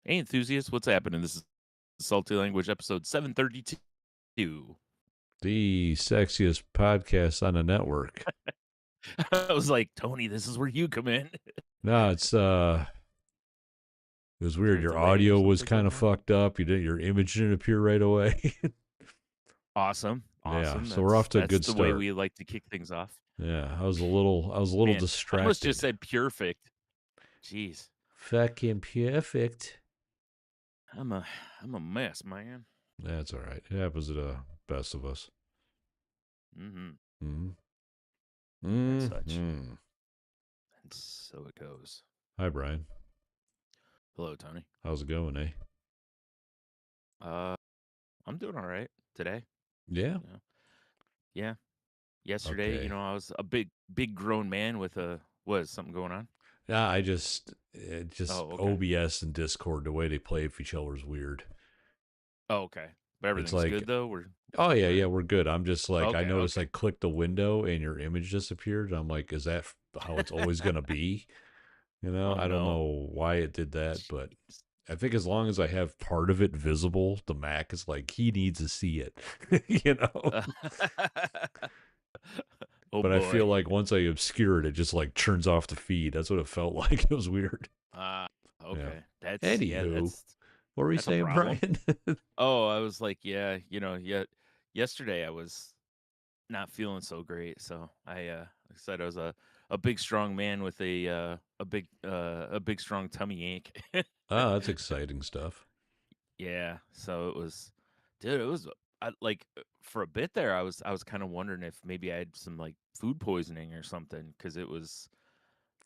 Hey, enthusiasts, what's happening? This is Salty Language episode 732. The sexiest podcast on the network. I was like, Tony, this is where you come in. No, it was Is there weird. a Your delay or audio was something kind going of on? fucked up. Your image didn't appear right away. Awesome. Yeah, Awesome. so we're off to a That's good the way start. we like to kick things off. Yeah, I was a little Man, I almost just distracted. said perfect. Jeez. Fucking perfect. I'm a I'm a mess, man. That's all right. It happens to the best of us. Mm-hmm. Mm-hmm. And such. Mm-hmm. And so it goes. Hi, Brian. Hello, Tony. How's it going, eh? Uh I'm doing all right today. Yeah. You know? Yeah. Yesterday, Okay. I was a big grown man with something going on? Yeah, just Oh, okay. OBS and Discord, the way they play with each other is weird. Oh, okay. But It's everything's like, good though. We're oh yeah, we're yeah, we're good. I'm just like, I okay. noticed Okay. I clicked the window and your image disappeared. I'm like, is that how it's always gonna be? Oh I don't no. know why it did that, but Jeez. I think as long as I have part of it visible, the Mac is like, he needs to see it, you know. Oh But I feel boy. like once I obscure it, it just like turns off the feed. That's what it felt like. It was weird. Ah. Yeah. Okay. That's yeah. Anywho, what were we That's a saying, problem. Brian? Oh, I was like, yeah. Yeah. Yesterday I was not feeling so great, so like I said, I was a big strong man with a big strong tummy ache. Ah, that's exciting stuff. Yeah, so it was, dude. It was for a bit there. I was kind of wondering if maybe I had some like food poisoning or something because it was,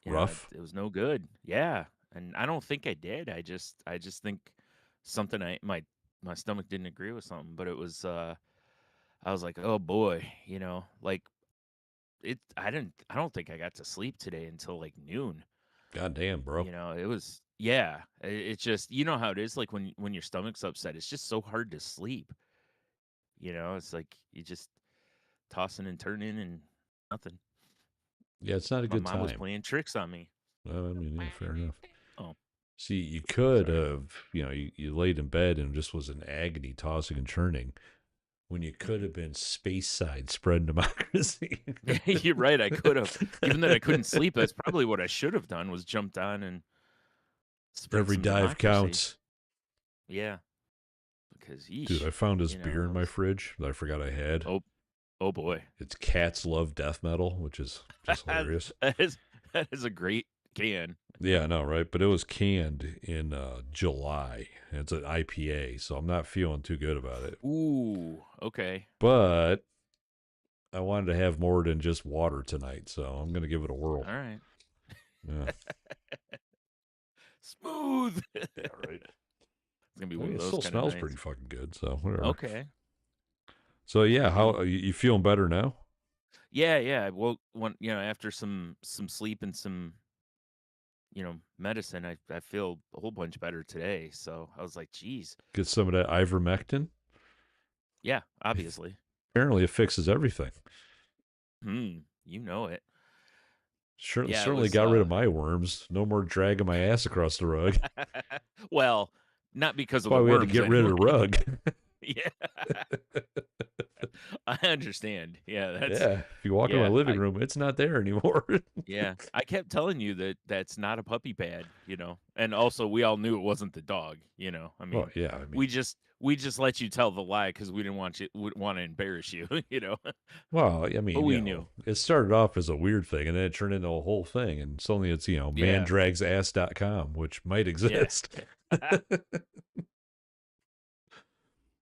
Rough. it was no good. Yeah, and I don't think I did. I just think something my stomach didn't agree with something. But it was I was like, oh boy, like it. I don't think I got to sleep today until like noon. God damn, bro. It was yeah. It's just how it is like when your stomach's upset. It's just so hard to sleep. It's like you just tossing and turning and nothing. Yeah, it's not a My good mom was time. playing tricks on me. Well, I mean, yeah, fair enough. Oh, See, you could sorry. have, you laid in bed and just was in agony, tossing and turning, when you could have been space side spread democracy. You're right. I could have, given that I couldn't sleep. That's probably what I should have done was jumped on and spread Every some dive democracy. counts. Yeah, because Dude, yeesh, I found this you beer know, in I my was fridge that I forgot I had. oh oh boy, It's Cats Love Death Metal, which is just hilarious. that is that is a great can. Yeah, I know, right? But it was canned in July. It's an IPA, so I'm not feeling too good about it. Ooh, okay, But I wanted to have more than just water tonight, so I'm going to give it a whirl. all right, Yeah. smooth. Yeah, right. It's gonna be I one mean, of it those still kind of smells pretty nights. fucking good, so whatever. Okay. So yeah, how Neat. you feeling better now? Yeah, yeah. I woke one, after some sleep and some, medicine. I feel a whole bunch better today. So I was like, geez. Get some of that ivermectin. Yeah, obviously. Apparently, it fixes everything. You know it. Yeah, it Certainly was got rid of my worms. No more dragging my ass across the rug. well, not because That's of the why we had to worms get rid of anyway. the rug. Yeah. I understand. Yeah, that's Yeah, if you walk in my yeah. living room, it's not there anymore. Yeah, I kept telling you that that's not a puppy pad, and also we all knew it wasn't the dog. I Well, mean, yeah, I we mean, just we just let you tell the lie because we didn't want to embarrass you, well, I but mean, we knew. it started off as a weird thing and then it turned into a whole thing. And suddenly it's, Yeah, mandragsass.com, which might yeah. exist.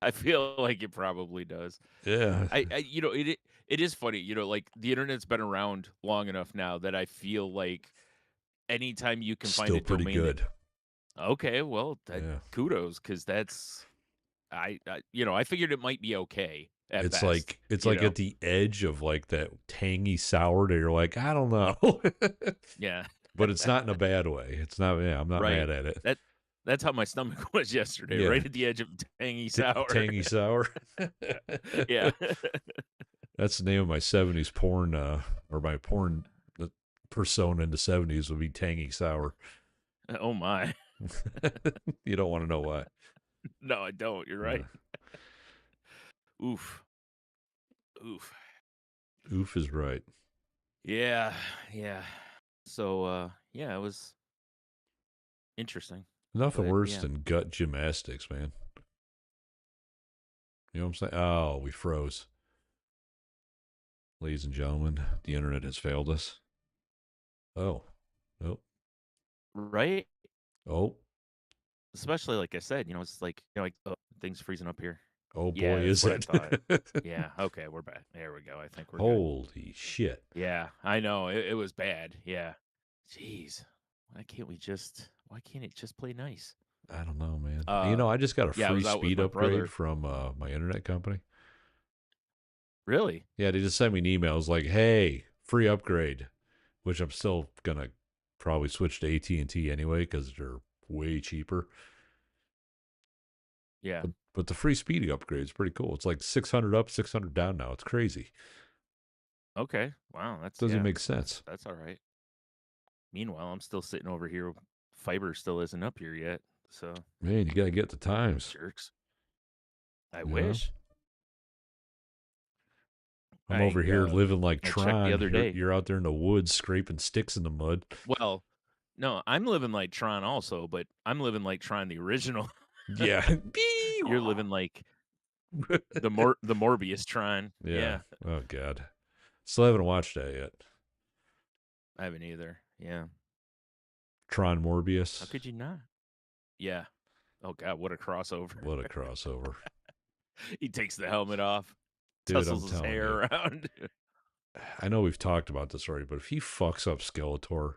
I feel like it probably does. Yeah, It is funny, like the internet's been around long enough now that I feel like anytime you can find still a pretty domain that good. okay, well, that Yeah. kudos because that's I figured it might be okay at It's best, like at the edge of like that tangy sour that you're like, I don't know. Yeah, But it's not in a bad way. It's not, yeah, I'm not right. mad at it. That that's how my stomach was yesterday, Yeah. right at the edge of tangy sour. Tangy sour. Yeah. That's the name of my 70s porn, or my porn persona in the 70s would be Tangy Sour. Oh my. You don't want to know why. No, I don't. You're Uh, right. Oof. Oof. oof is right. Yeah. Yeah. So yeah, it was interesting. Nothing But worse yeah. than gut gymnastics, man. You know what I'm saying? Oh, we froze. Ladies and gentlemen, the internet has failed us. Oh, oh, Right? oh, Especially like I said, it's like, like, oh, things freezing up here. oh Yeah, boy, that's is what I it. thought. Yeah. Okay, we're back. There we go. I think we're good. Holy shit. Yeah, I know. It was bad. Yeah. Jeez. Why can't it just play nice? I don't know, man. You Uh know, I just got a yeah, I free was out with speed my upgrade brother. from my internet company. Really? Yeah, they just sent me an email. It was like, hey, free upgrade, which I'm still going to probably switch to AT&T anyway because they're way cheaper. Yeah. But the free speedy upgrade is pretty cool. It's like 600 up, 600 down now. It's crazy. Okay. Wow, that's Doesn't yeah. make That's sense. that's all right. Meanwhile, I'm still sitting over here. Fiber still isn't up here yet. So, Man, you got to get the times. jerks. I You know? wish. I'm over I here uh living like I checked the Tron. other day. You're out there in the woods scraping sticks in the mud. Well, no, I'm living like Tron also, but I'm living like Tron the original. Yeah. You're living like the Morbius Tron. Yeah. Yeah, Oh, God. Still haven't watched that yet. I haven't either. Yeah. Tron How Morbius. could you not? Yeah. Oh god, what a crossover. What a crossover. He takes the helmet off, Dude, I'm tussles his telling hair you. around. I know we've talked about this already, but if he fucks up Skeletor,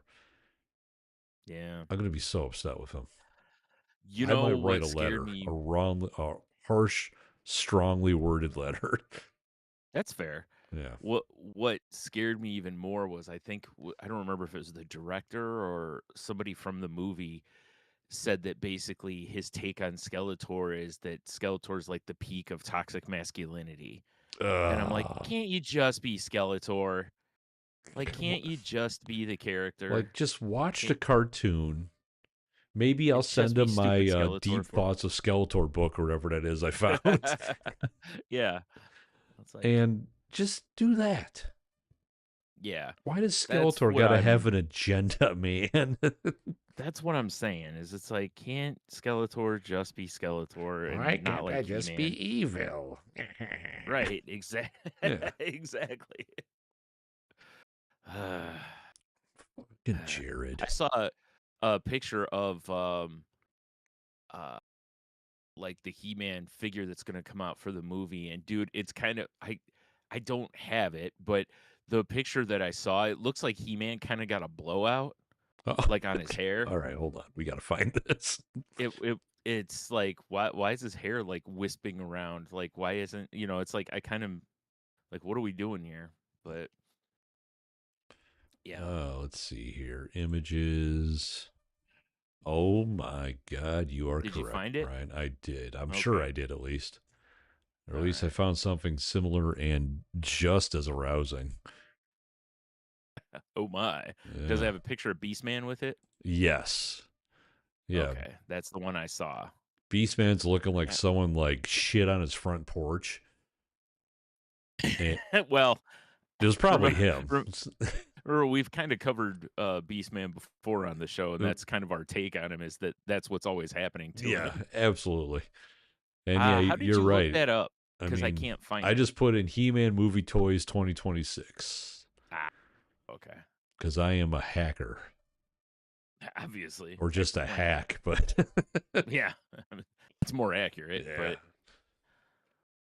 Yeah. I'm going to be so upset with him. You I know might write what a scared letter, me? a harsh, strongly worded letter. That's fair. Yeah. What scared me even more was I don't remember if it was the director or somebody from the movie said that basically his take on Skeletor is that Skeletor's like the peak of toxic masculinity. And I'm like, Uh, can't you just be Skeletor? Like, can't you just be the character? like, just watch the Can't cartoon. Maybe I'll it just send be him my stupid Skeletor Deep for Thoughts of Skeletor book or whatever that is I found. Yeah. It's like, And just do that. yeah. Why does That's Skeletor what got to have I'm an agenda, man? that's what I'm saying is it's like, can't Skeletor just be Skeletor Why and not can't I like just be He-Man? evil? Right, exactly. Yeah. Exactly. Fucking Jared. I saw a picture of uh like the He-Man figure that's gonna come out for the movie, and dude, it's kind of I don't have it, but the picture that I saw, it looks like He-Man kind of got a blowout, Oh, like on his hair. all right, hold on. We got to find this. It's like why is his hair like wisping around? Like why isn't it's like I kind of like what are we doing here? But yeah, Let's see here. Images. Oh my God, you are did you correct, find it? Brian. I did. I'm sure I Okay, did at least. Or all at least I right. found something similar and just as arousing. Oh my, does it Yeah. have a picture of Beastman with it? Yes. Yeah. Okay, that's the one I saw. Beastman's looking like Yeah. someone like shit on his front porch. And Well, it was probably remember, him. remember we've kind of covered Beastman before on the show, and that's kind of our take on him is that that's what's always happening to Yeah, him. absolutely. And yeah, How did you're you look right. that up? I Because I mean, can't find I it. just put in He-Man movie toys 2026 Ah, okay. because I am a hacker Obviously, or just a explain. hack, but Yeah, it's more accurate, yeah. but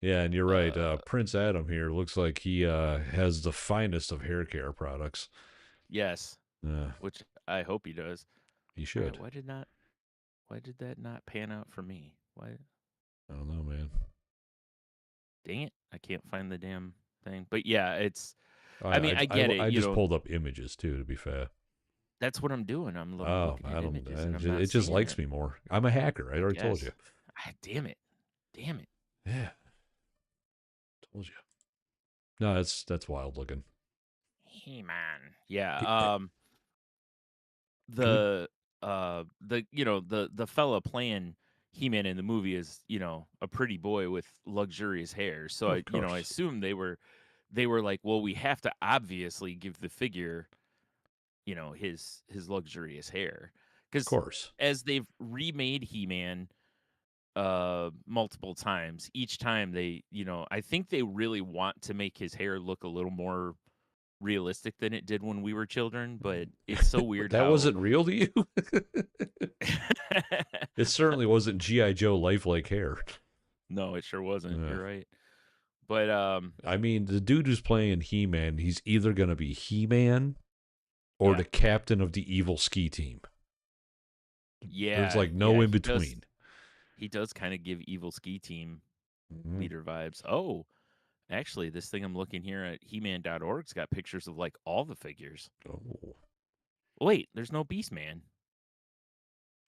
Yeah, and you're right. uh, Prince Adam here looks like he has the finest of hair care products. yes, Uh, which I hope he does. he All right, should. why did that not pan out for me? Why? I don't know, man. Dang it, I can't find the damn thing. But yeah, it's. I, I mean, I, I I, get it. I just pulled up images too, to be fair. That's what I'm doing. I'm Oh, looking I at don't. images and I'm not It just seeing likes it. me more. I'm a hacker. I I already told guess. you. Damn it, damn it. Yeah, told you. No, that's wild looking. Hey man. Yeah. He- eh, Can we? The the fella playing He-Man in the movie is, a pretty boy with luxurious hair. So Of I course. assume they were like, well, we have to obviously give the figure, his luxurious hair, Of because course. as they've remade He-Man multiple times, each time I think they really want to make his hair look a little more realistic than it did when we were children, but it's so But weird that how wasn't real to you? It certainly wasn't G.I. Joe lifelike hair. No, it sure wasn't. Yeah. You're right. But I mean, the dude who's playing He-Man, he's either going to be He-Man or yeah. the captain of the evil ski team. There's Yeah, like no yeah, in he does between. he does kind of give evil ski team Mhm. leader vibes. Oh, actually, this thing I'm looking here at heman.org's got pictures of like all the figures. Oh, Wait, there's no Beastman.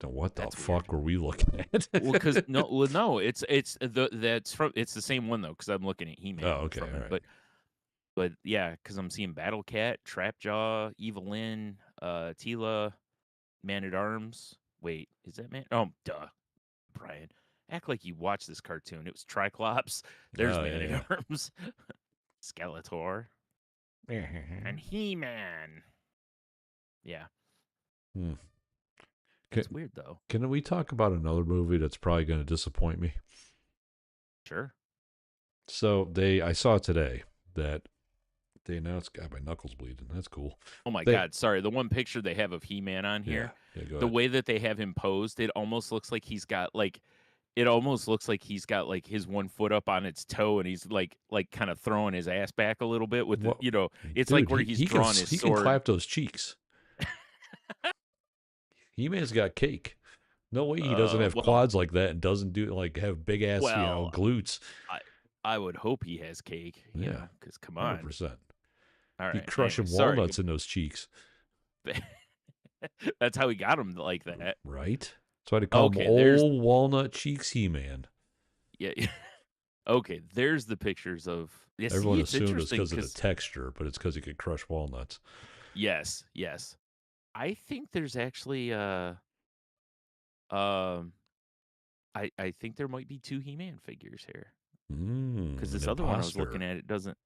then what the That's weird. fuck were we looking at? Well, no, it's the same one though, because I'm looking at Oh, He-Man okay, from all it. right. But yeah, because I'm seeing Battle Cat, Trapjaw, Evil Lynn, Tila, Man at Arms. Wait, is that Man? Oh, duh, Brian. Act like you watched this cartoon. It was Triclops. There's Oh, Man yeah, at Arms, Skeletor, yeah. and He-Man. Yeah, Hmm. it's Can, weird though. can we talk about another movie that's probably going to disappoint me? Sure. So I saw today that they announced. God, my knuckles bleeding. That's cool. Oh my They, God, sorry. The one picture they have of He-Man on yeah, here, yeah. Go the ahead. way that they have him posed, it almost looks like his one foot up on its toe and he's like kind of throwing his ass back a little bit with What, it's like dude? where he's He can drawn his sword. clap those cheeks. He-Man's got cake. No way he doesn't have Well, quads like that and doesn't do like have big ass, well, glutes. I I would hope he has cake, Yeah, cuz come on. 100%. All Be right. Anyway, crushing sorry. walnuts in those cheeks, That's how he got him like that. right? That's why they call him Okay, there's Old Walnut Cheeks He-Man. yeah. Okay, there's the pictures of. Yeah, Everyone see, it's assumed it's interesting because of the cuz texture, but it's because he could crush walnuts. yes, yes. I think there's actually um I think there might be two He-Man figures here, because An this other one I was looking imposter. at, it doesn't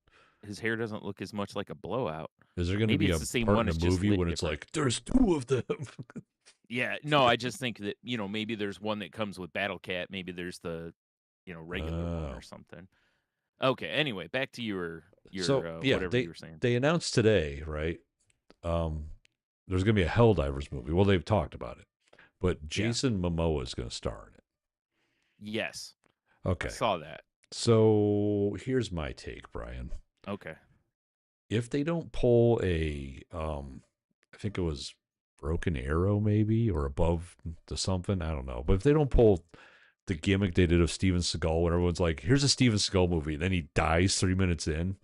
his hair doesn't look as much like a blowout. Is there going to Maybe be it's a the same part one, in a it's just movie lit when it's different. like, there's two of them? Yeah, no, I just think that, maybe there's one that comes with Battle Cat, maybe there's the, regular one or Oh. something. Okay, anyway, back to your So, yeah, whatever you were saying. they announced today, right? Um, there's going to be a Helldivers movie. Well, they've talked about it, but Yeah. Jason Momoa is going to star in it. Yes, I Okay. saw that. So here's my take, Brian. Okay. If they don't pull I think it was Broken Arrow maybe or Above the something, I don't know. But if they don't pull the gimmick they did of Steven Seagal, when everyone's like, "Here's a Steven Seagal movie," and then he dies 3 minutes in,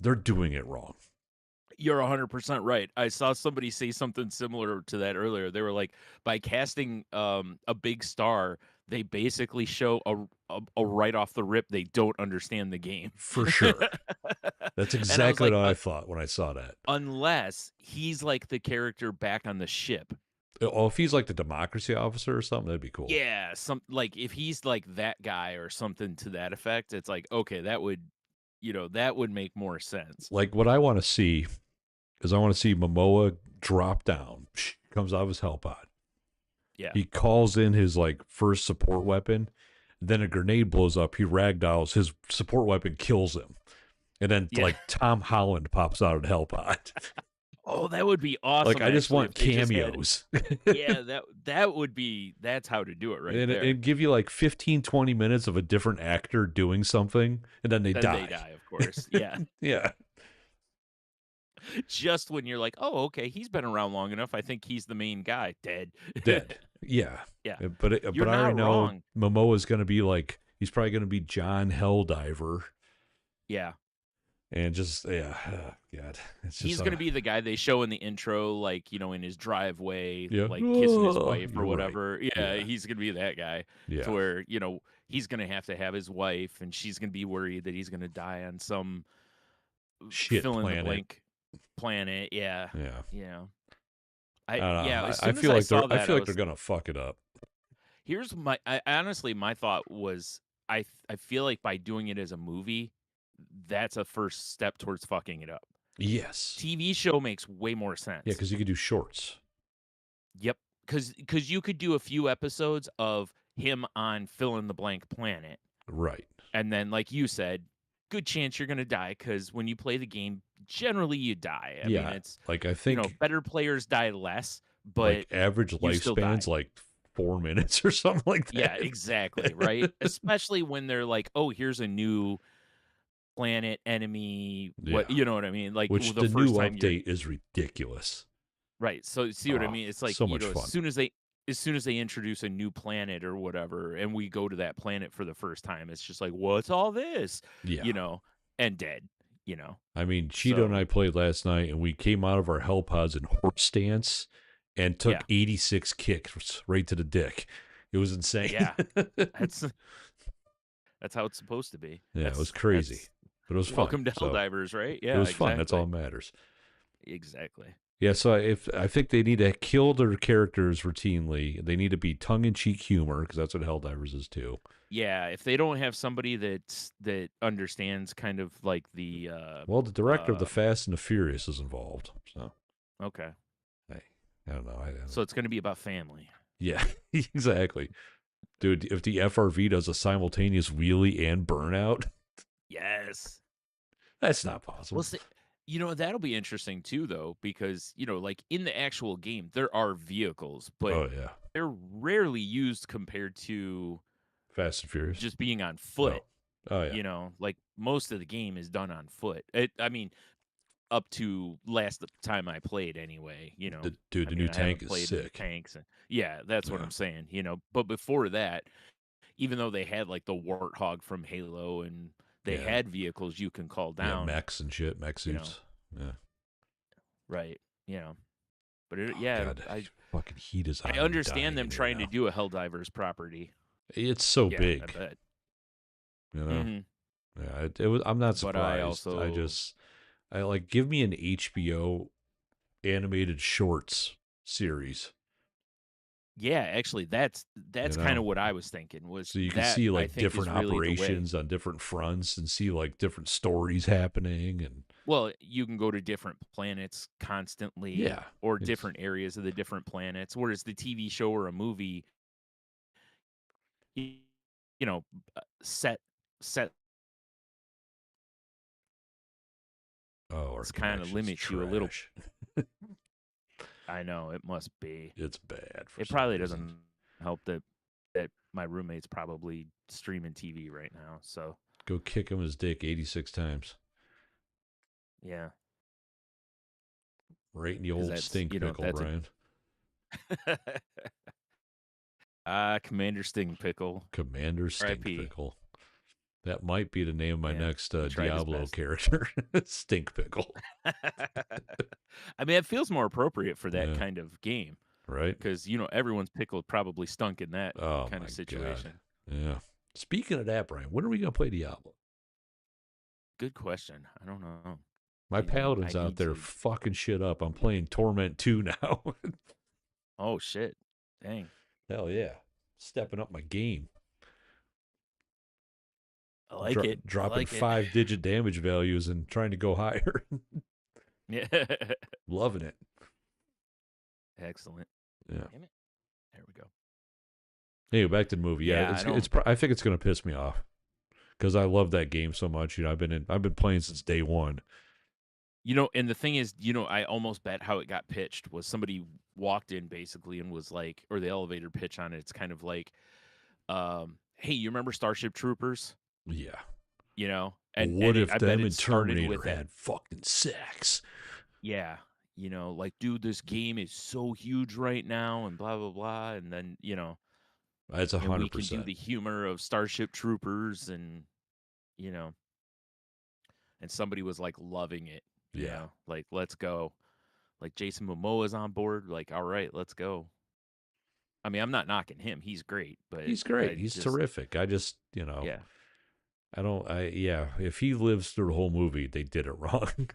they're doing it wrong. You're 100% right. I saw somebody say something similar to that earlier. They were like, by casting a big star, they basically show a right off the rip they don't understand the game. For sure. That's And I was exactly like, what I thought when I saw that. unless he's like the character back on the ship. Oh, if he's like the democracy officer or something, that'd be cool. Yeah, some like if he's like that guy or something to that effect, it's like, okay, that would make more sense. Like what I want to see is I want to see Momoa drop down, comes out of his hell pod. Yeah. He calls in his like first support weapon. Then a grenade blows up. He ragdolls. His support weapon kills him. And then Yeah. like Tom Holland pops out of the hell pod. Oh, that would be Like awesome I just actually if want they just had. cameos. Yeah, that's how to do it right there. And give you like 15, 20 minutes of a different actor doing something, and then they Then they die. die, of course. Yeah. Yeah. Just when you're like, "Oh, okay, he's been around long enough. I think he's the main guy." Dead. Dead. Yeah. Yeah. You're But I already not know wrong. Momoa's going to be like, he's probably going to be John Helldiver. Yeah. And just, yeah. Oh, God. It's just, He's going to be the guy they show in the intro, like, in his driveway, yeah. like kissing his Oh, wife or you're right. whatever. Yeah, Yeah. he's going to be that guy to Yeah. where, he's going to have his wife and she's going to be worried that he's going to die on some Shit fill in the planet. blank planet. Yeah. Yeah. Yeah. I I don't know. yeah, as I soon as feel I like they're saw I that, I feel like they're was gonna fuck it up. here's my I honestly, my thought was I feel like by doing it as a movie, that's a first step towards fucking it up. Yes. TV show makes way more Yeah, sense. because you could do shorts. Yep, because you could do a few episodes of him on fill in the blank planet, Right. and then, like you said, good chance you're gonna die because when you play the game, generally you die. I mean, Yeah. it's Like I think better players die less, like but average you still die. lifespan's like 4 minutes or something like Yeah, exactly, right? that. Especially when they're like, "Oh, here's a new planet, enemy," what Yeah. you know what I mean? Like, Which the the new first time you're update is ridiculous. right, so see what I Oh, mean? It's like, so much as fun. soon as soon as they introduce a new planet or whatever, and we go to that planet for the first time, it's just like, "What's all this?" Yeah. You know, and dead, you know? I mean, Cheeto and So, I played last night, and we came out of our hell pods in horse stance and yeah, took 86 kicks right to the dick. It was insane. yeah, that's that's how it's supposed to be. Yeah, it was crazy, That's but it was fun. welcome to So Helldivers, right? it Yeah, was fun. That's all exactly. that matters. Exactly. Yeah, so if I think they need to kill their characters routinely, they need to be tongue in cheek humor because that's what Helldivers is too. Yeah, if they don't have somebody that understands kind of like the Well, the director of the uh Fast and the Furious is involved, so okay. hey, I don't know. I don't, So it's going to be about family. yeah, exactly, dude. If the FRV does a simultaneous wheelie and burnout, Yes. that's not Well, possible. see, that'll be interesting too though because, like in the actual game there are vehicles, but Oh yeah, they're rarely used compared to Fast and Furious. just being on Oh, foot, oh yeah. like most of the game is done on foot. I mean, up to last time I played anyway, Dude, I the mean, new I tank haven't is played in the sick. tanks and yeah, that's what Yeah, I'm saying, but before that, even though they had like the Warthog from Halo and they yeah, had vehicles you can call yeah. down, Mechs and shit, mech you know, suits. Yeah. right, but Oh God, fucking heat is I on me, understand dying them in here trying to now. do a Helldivers property. It's so Yeah, I big, bet. you know. Mhm. Yeah, it was. I'm not But I surprised. also I like give me an HBO animated shorts series, yeah, actually you that's kind know, of what I was thinking was so you can that see I like think different is really the way. operations on different fronts and see like different stories happening and Well, you can go to different planets constantly yeah, or it's different areas of the different planets, whereas the TV show or a movie, y- you know, set sets oh, our kind of connection's limits you a little. trash. I know it must be. It's bad for It some probably reason. doesn't help that my roommate's probably streaming TV right now. So Go kick him his dick 86 times, yeah, right in the because old stink pickle, that's Brian. a Commander Sting Pickle, Commander Stink R.I.P. Pickle. That might be the name of my Yeah, next he tried his Diablo best. character. Stink Pickle. I mean, it feels more appropriate for that Yeah, kind of game right? because everyone's pickle probably stunk in that Oh kind my of God. situation. Yeah. Speaking of that, Brian, when are we going to play Diablo? Good question. I don't know. My I paladin's out need there to. fucking shit up. I'm playing Torment 2 now. Oh shit! Dang, Hell yeah. Stepping up my game. I like it. I Dropping like it. 5-digit damage values and trying to go higher. Yeah. Loving it. Excellent. Yeah. Damn it. There we go. Anyway, back to the movie. Yeah, Yeah, I don't. I think it's going to piss me off because I love that game so much. I've been playing since day one. And the thing is, I almost bet how it got pitched was somebody walked in basically and was like, or the elevator pitch on it. It's kind of like, hey, you remember Starship Troopers? Yeah. And What if I bet them it and started Terminator with that. had fucking sex? Yeah, like, dude, this game is so huge right now, and blah blah blah, and then That's and we can do 100%. the humor of Starship Troopers, and you know, and somebody was like loving it, Yeah. like let's go, like Jason Momoa's on board, like all right, let's go. I mean, I'm not knocking him; he's great, but He's great. I He's just, terrific. I just, yeah, yeah, if he lives through the whole movie, they did it wrong.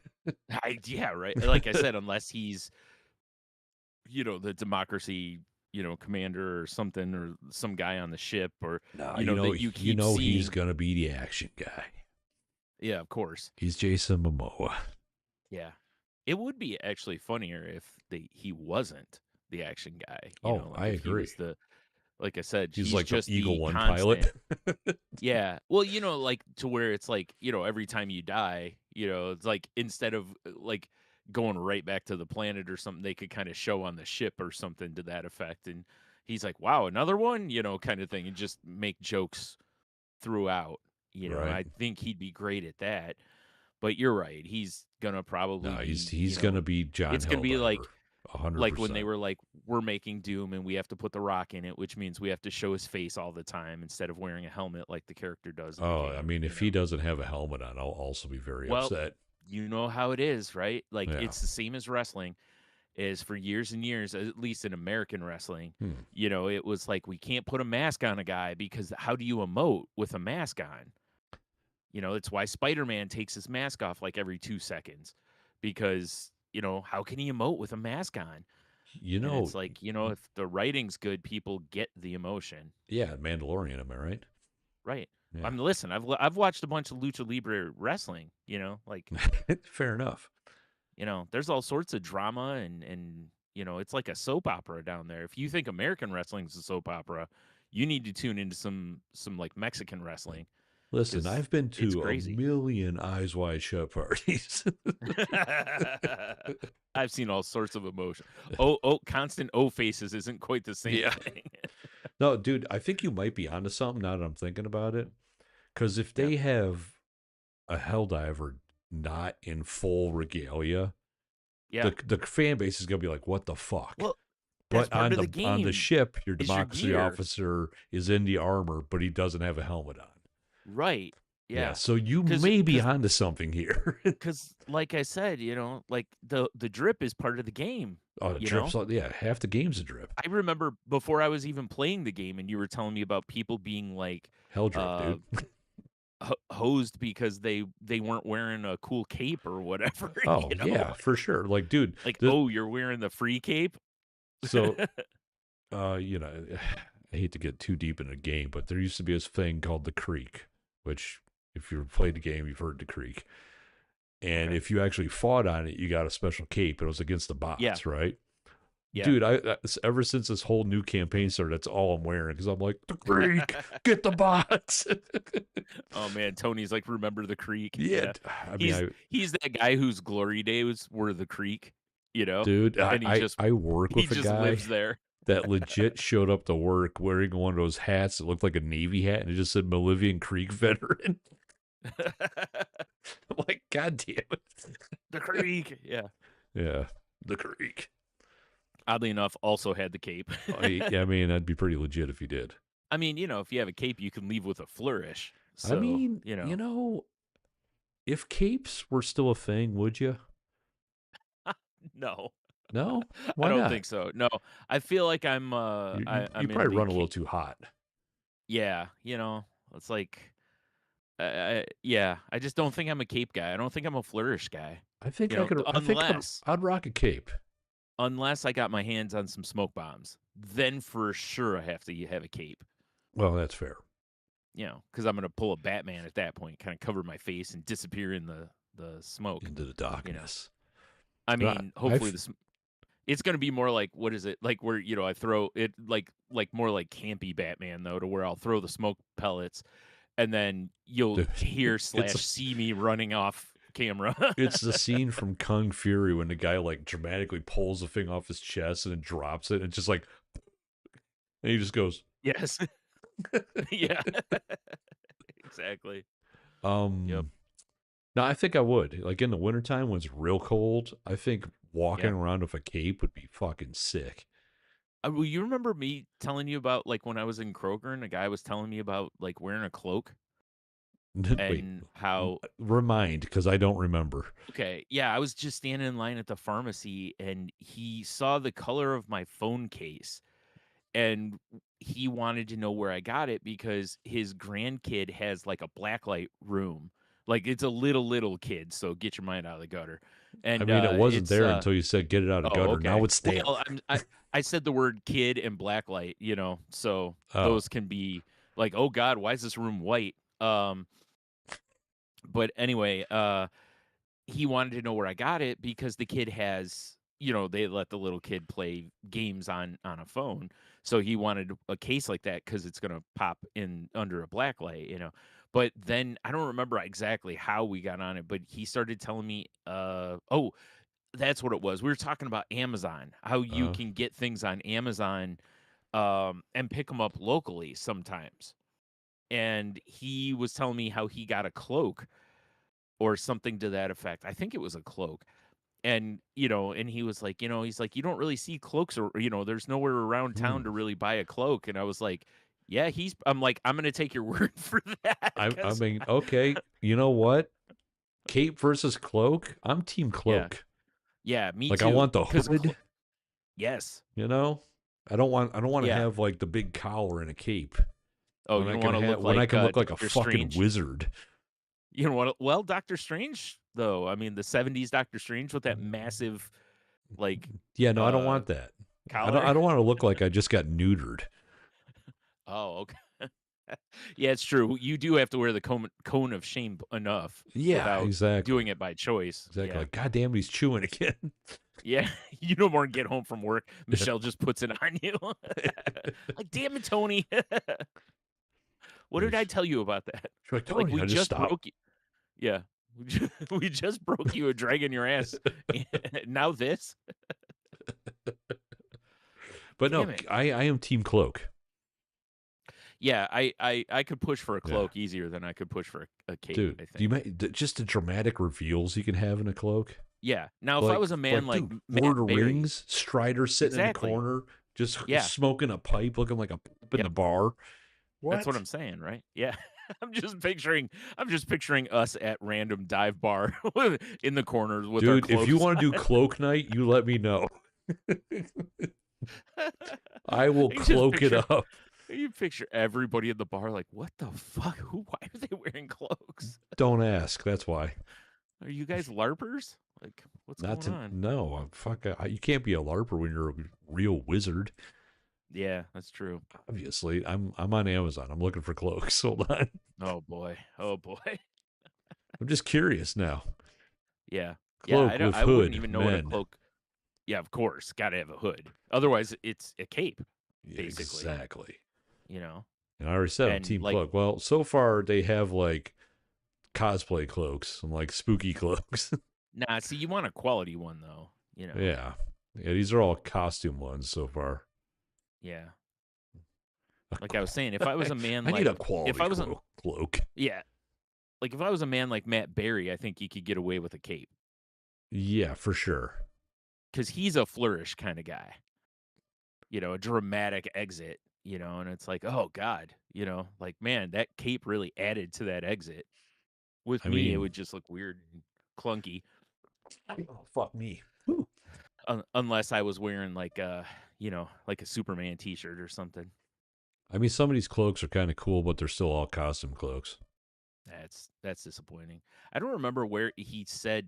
yeah, right. Like I said, unless he's the democracy, commander or something, or some guy on the ship, or Nah, that you keep he's seeing. gonna be the action guy. Yeah, of course. He's Jason Momoa. Yeah. It would be actually funnier if he wasn't the action guy, Oh, like I if he agree. was like I said, He's he's like the just Eagle the One constant. pilot. Yeah. Well, like to where it's like, every time you die, it's like instead of like going right back to the planet or something, they could kind of show on the ship or something to that effect. And he's like, wow, another one, kind of thing, and just make jokes throughout. Right. I think he'd be great at that. But you're right. He's gonna No, probably be, he's gonna be John it's gonna be Helldiver, a hundred like when they percent. were like, we're making Doom and we have to put the Rock in it, which means we have to show his face all the time instead of wearing a helmet like the character does in the Oh, I game, mean, if he doesn't have a helmet on, I'll also be very Well, upset. you know how it is, right? Like Yeah. it's the same as wrestling is for years and years, at least in American wrestling, Hmm. it was like we can't put a mask on a guy because how do you emote with a mask on? It's why Spider-Man takes his mask off like every 2 seconds because, how can he emote with a mask on? You And know, it's like, if the writing's good, people get the emotion. yeah, Mandalorian, am I right? Right. Yeah. Listen, I've watched a bunch of lucha libre wrestling, like, Fair enough. there's all sorts of drama and it's like a soap opera down there. If you think American wrestling is a soap opera, you need to tune into some like Mexican wrestling Listen, cuz I've been it's to a crazy. million Eyes Wide Shut parties. I've seen all sorts of emotion. Oh, constant O faces isn't quite the same Yeah. thing. No, dude, I think you might be onto something now that I'm thinking about it. Because if Yeah. they have a Helldiver not in full regalia, Yeah. the fan base is gonna be like, "What the fuck?" Well, that's But part of the on the game ship, your is your democracy gear. officer is in the armor, but he doesn't have a helmet on. Right. Yeah, Yeah. so you Cuz may be cuz onto something here. cuz like I said, like the drip is part of the game, Oh, the you know? drips. Yeah, half the game's a drip. I remember before I was even playing the game and you were telling me about people being like Hell drip, uh dude. hosed because they weren't wearing a cool cape or whatever, Oh yeah, for sure. Like, dude, Like, this, "Oh, you're wearing the free cape?" so you know, I hate to get too deep in a game, but there used to be this thing called the Creek, which if you've played the game, you've heard the Creek. And Okay. if you actually fought on it, you got a special cape. It was against the Yeah, bots, right? yeah. Dude, ever since this whole new campaign started, that's all I'm wearing because I'm like, the Creek, get the bots. Oh, man, Tony's like, "Remember the creek?" Yeah, Yeah. I mean, He's that guy whose glory days were the creek, dude, and I work he with a just guy lives there. that legit showed up to work wearing one of those hats that looked like a Navy hat and it just said Malivian Creek veteran. I'm like, God damn it. The creek, yeah. Yeah, the Creek. Oddly enough, also had the cape. I mean, that'd be pretty legit if he did. I mean, if you have a cape, you can leave with a flourish. I So, mean, if capes were still a thing, would you? no. No? I Why don't not? think so. No. I feel like You I'm in probably the run a little too hot. yeah, it's like yeah, I just don't think I'm a cape guy. I don't think I'm a flourish guy. I think I could. I think Unless I'd rock a cape. I got my hands on some smoke bombs, then for sure I have to have a cape. Well, that's fair. Because I'm gonna pull a Batman at that point, kind of cover my face and disappear in the smoke. Into the You know, darkness. I But mean, hopefully I've this. It's gonna be more like what is it like where I throw it like more like campy Batman though, to where I'll throw the smoke pellets and then you'll dude, hear it's slash see me running off camera. it's the scene from Kung Fury when the guy like dramatically pulls the thing off his chest and then drops it and just like and he just goes Yes. Yeah. Exactly. Yep. um no, I think I would. Like in the wintertime when it's real cold, I think walking Yeah. around with a cape would be fucking sick. Well, you remember me telling you about like when I was in Kroger and a guy was telling me about like wearing a cloak Wait, and how remind because I don't remember. okay, yeah, I was just standing in line at the pharmacy and he saw the color of my phone case and he wanted to know where I got it because his grandkid has like a blacklight room. Like it's a little kid, so get your mind out of the gutter. I and mean, it wasn't it's there until you said get it out of oh, gutter. Now okay. it's there. Well, I said the word kid and blacklight, so Oh, those can be like, oh God, why is this room white? But anyway, he wanted to know where I got it because the kid has, they let the little kid play games on a phone. So he wanted a case like that because it's gonna pop in under a black light, But then I don't remember exactly how we got on it, but he started telling me, oh, that's what it was. We were talking about Amazon, how you uh, can get things on Amazon, and pick them up locally sometimes. And he was telling me how he got a cloak or something to that effect. I think it was a cloak. And, and he was like, he's like, you don't really see cloaks or, there's nowhere around town hmm. to really buy a cloak. And I was like, yeah, I'm like, I'm going to take your word for that. I Cause mean, okay. You know what? Cape versus cloak. I'm team yeah, cloak. yeah, me Like I too. want the Cause hood. yes. You know, I don't want to Yeah. have like the big collar and a cape Oh, you don't want to look when I like can look like a Doctor fucking Strange. wizard. You know what? Well, Doctor Strange, though. I mean, the '70s Doctor Strange with that massive, like, Yeah, no, I don't uh, want that. I don't. collar. I don't want to look like I just got neutered. Oh, okay. Yeah, it's true. You do have to wear the cone of shame enough Yeah, without exactly. doing it by choice. Exactly. Yeah. Like, God damn, he's chewing again. Yeah. You no more get home from work. Michelle just puts it on you. Like, damn it, Tony. What Yeah, did I tell you about that? she's like, Like, Tony, we I just just stopped. broke you. Yeah. We just broke you a dragging your ass. Now this? But Damn no, it. I am team cloak. Yeah, I could push for a Yeah, cloak easier than I could push for a cape, dude. I Do you think. just the dramatic reveals you can have in a cloak? Yeah. Now, if I was a man like Dude, Lord Matt of Berry, Rings, Strider sitting in the exactly. corner, just Yeah. smoking a pipe, looking like a pimp in the Yep. bar. That's what What? I'm saying, right? Yeah. I'm just picturing us at random dive bar in the corners with our Dude, if you cloaks want to do on. cloak night, you let me know. I will you just cloak it picture up. you picture everybody at the bar like, what the fuck? Why are they wearing cloaks? Don't ask. That's why. Are you guys LARPers? Like, what's Not going to on? no. Fuck. You can't be a larper when you're a real wizard. Yeah, that's true. Obviously, I'm on Amazon. I'm looking for cloaks. Hold on. Oh boy. Oh boy. I'm just curious now. Yeah. Yeah, Cloak with I wouldn't hood, even know what a men. cloak. Yeah, of course, got to have a hood. Otherwise, it's a cape Yeah, basically, exactly. you know. And I already said I'm And team like, cloak. Well, so far they have like cosplay cloaks and like spooky cloaks. nah, see, you want a quality one though. Yeah. Yeah, these are all costume ones so far. Yeah. Like I was saying, if I was a man I need like a if quality I was a cloak. yeah, like if I was a man like Matt Berry, I think he could get away with a cape Yeah, for sure. cuz he's a flourish kind of guy. A dramatic exit, and it's like, "Oh god," like, man, that cape really added to that exit. With I me, it mean, would just look weird and clunky. oh, fuck me. Whew. Unless I was wearing like like a Superman t-shirt or something. I mean, some of these cloaks are kind of cool, but they're still all costume cloaks. That's disappointing. I don't remember where he said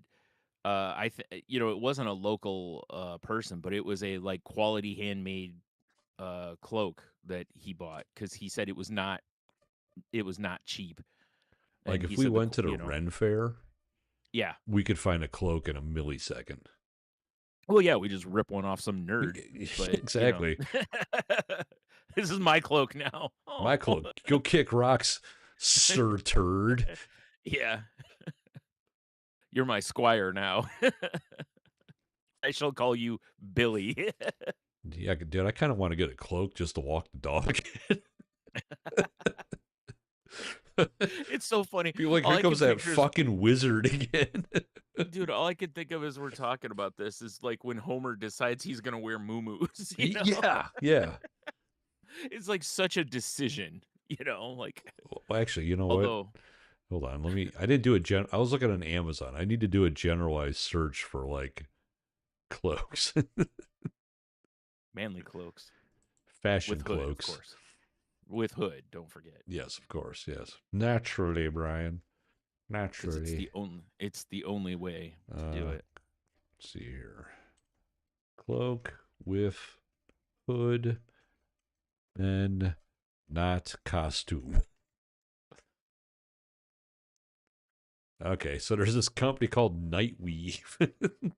it wasn't a local person, but it was a like quality handmade cloak that he bought cuz he said it was not cheap. Like And he if we said went to the Ren Fair, yeah. we could find a cloak in a millisecond. Well, yeah, we just rip one off some nerd, but Exactly. this is my cloak now. Oh. My cloak. Go kick rocks, Sir Turd. Yeah. You're my squire now. I shall call you Billy. Yeah, dude, I kind of want to get a cloak just to walk the dog. It's so funny. Be like, All here I comes can that picture is, fucking wizard again. dude, all I can think of as we're talking about this is like when Homer decides he's going to wear muumuus, Yeah, yeah. It's like such a decision. Like, Well, actually, you know what? although Hold on. I didn't do a I was looking on Amazon. I need to do a generalized search for like cloaks, manly cloaks fashion with hood, of cloaks. course. With hood, don't forget. Yes, of course. Yes. Naturally, Brian. Because it's Naturally. the only way to do Uh, it. Let's see here. Cloak with hood and not costume. Okay, so there's this company called Nightweave, and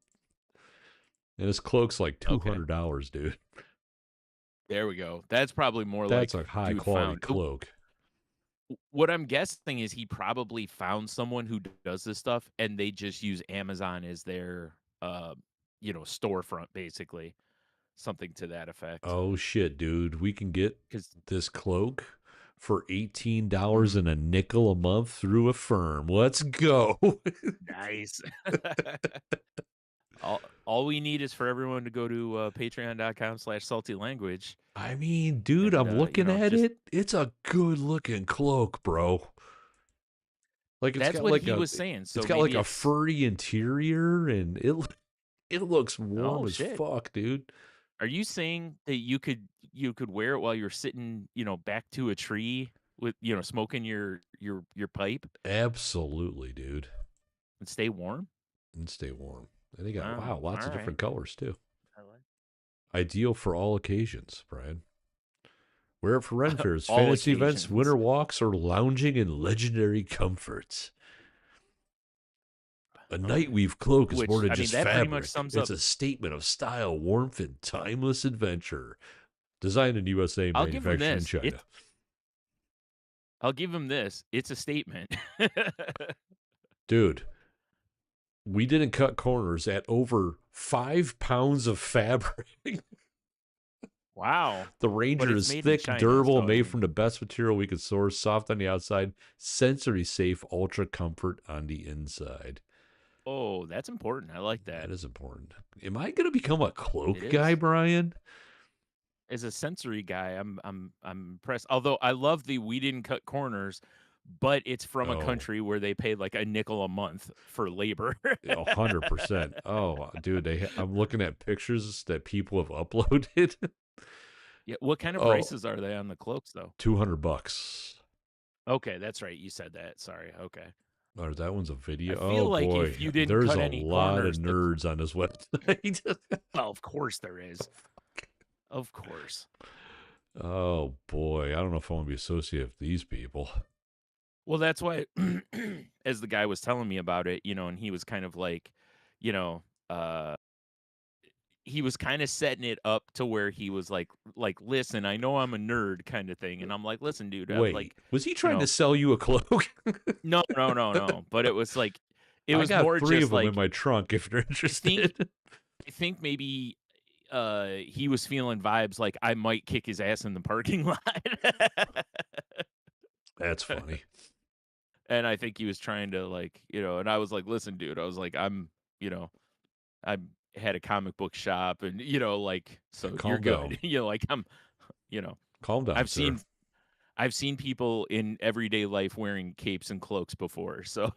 his cloak's like Okay. $200, dude. There we go. That's probably more That's like a high dude quality found cloak. what I'm guessing is he probably found someone who does this stuff and they just use Amazon as their storefront basically. Something to that effect. Oh shit, dude. We can get 'Cause this cloak for $18 mhm. and a nickel a month through a firm. Let's go. Nice. All we need is for everyone to go to patreon.com/saltylanguage I mean, dude, and I'm looking at just it. It's a good looking cloak, bro. Like that's what he was saying. it's So got like maybe a it's furry interior and it looks warm oh as shit. fuck, dude. Are you saying that you could wear it while you're sitting, back to a tree with, smoking your pipe Absolutely, dude. and stay warm? And stay warm. And they got Wow. wow, lots All of right. different colors too. I like Ideal for all occasions, Brian. Wear it for Ren fairs, all fantasy events, occasions. winter walks, or lounging in legendary comforts. A Okay. nightweave cloak is more Which than I mean just that pretty much fabric. sums It's up. a statement of style, warmth, and timeless adventure. Designed in USA, I'll give him manufactured in this. China. I'll give him this. It's a statement. Dude, we didn't cut corners at over 5 pounds of fabric. Wow. The But Ranger it's is made in thick, China, durable, and so I made mean, from the best material we could source, soft on the outside, sensory safe, ultra comfort on the inside. oh, that's important. I like that. That is important. Am I going to become a It cloak guy, is. Brian? As a sensory guy, I'm impressed. Although I love the we didn't cut corners, but it's from a Oh, country where they pay like a nickel a month for labor. 100%. Oh, dude, I'm looking at pictures that people have uploaded. Yeah, what kind of Oh, prices are they on the cloaks though? $200. Okay, that's right. You said that. Sorry. Okay. Or that one's a I video. Oh feel like boy, if you didn't there's cut a any lot of corners, nerds on this website. well, of course there is. Of course. Oh boy, I don't know if I want to be associated with these people. Well, that's why as the guy was telling me about it, and he was kind of like, you know, uh he was kind of setting it up to where he was like, listen, I know I'm a nerd kind of thing. And I'm like, listen, dude, Wait, like, was he you trying to know, sell you a cloak? no, no, no, no. But it was like, it I was got more three of just them in like, my trunk if you're I think, interested. I think maybe he was feeling vibes like I might kick his ass in the parking lot. That's funny. And I think he was trying to like, and I was like, listen, dude, I was like, you know, I had a comic book shop and, like, so you're Calm good. down. Like you know, Calm down, I've sir. seen I've seen people in everyday life wearing capes and cloaks before. So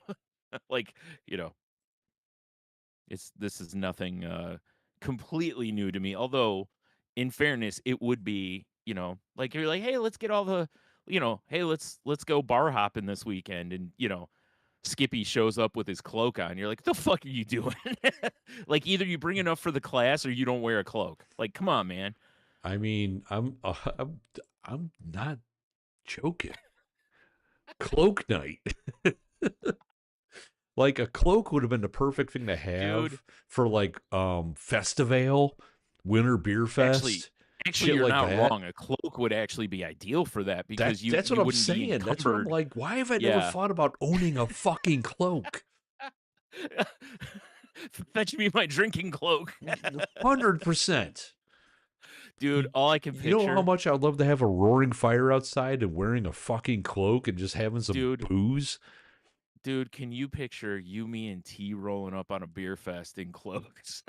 like, you know, this is nothing completely new to me. Although in fairness, it would be, like you're like, hey, let's get all the hey, let's go bar hopping this weekend and Skippy shows up with his cloak on. You're like, the fuck are you doing? Like either you bring enough for the class or you don't wear a cloak. Like, come on, man. I mean, I'm not joking. Cloak night. Like a cloak would have been the perfect thing to Dude, have for like festival, winter beer actually fest, actually shit you're like not that. wrong. A cloak would actually be ideal for that because you That's what you I'm wouldn't be saying. That's what I'm encumbered. like. Why have I never Yeah. thought about owning a fucking cloak? Fetch me my drinking cloak. 100%. Dude, You, all I can you know how picture, much I'd love to have a roaring fire outside and wearing a fucking cloak and just having some dude, booze? can you picture you, me, and T rolling up on a beer fest in cloaks?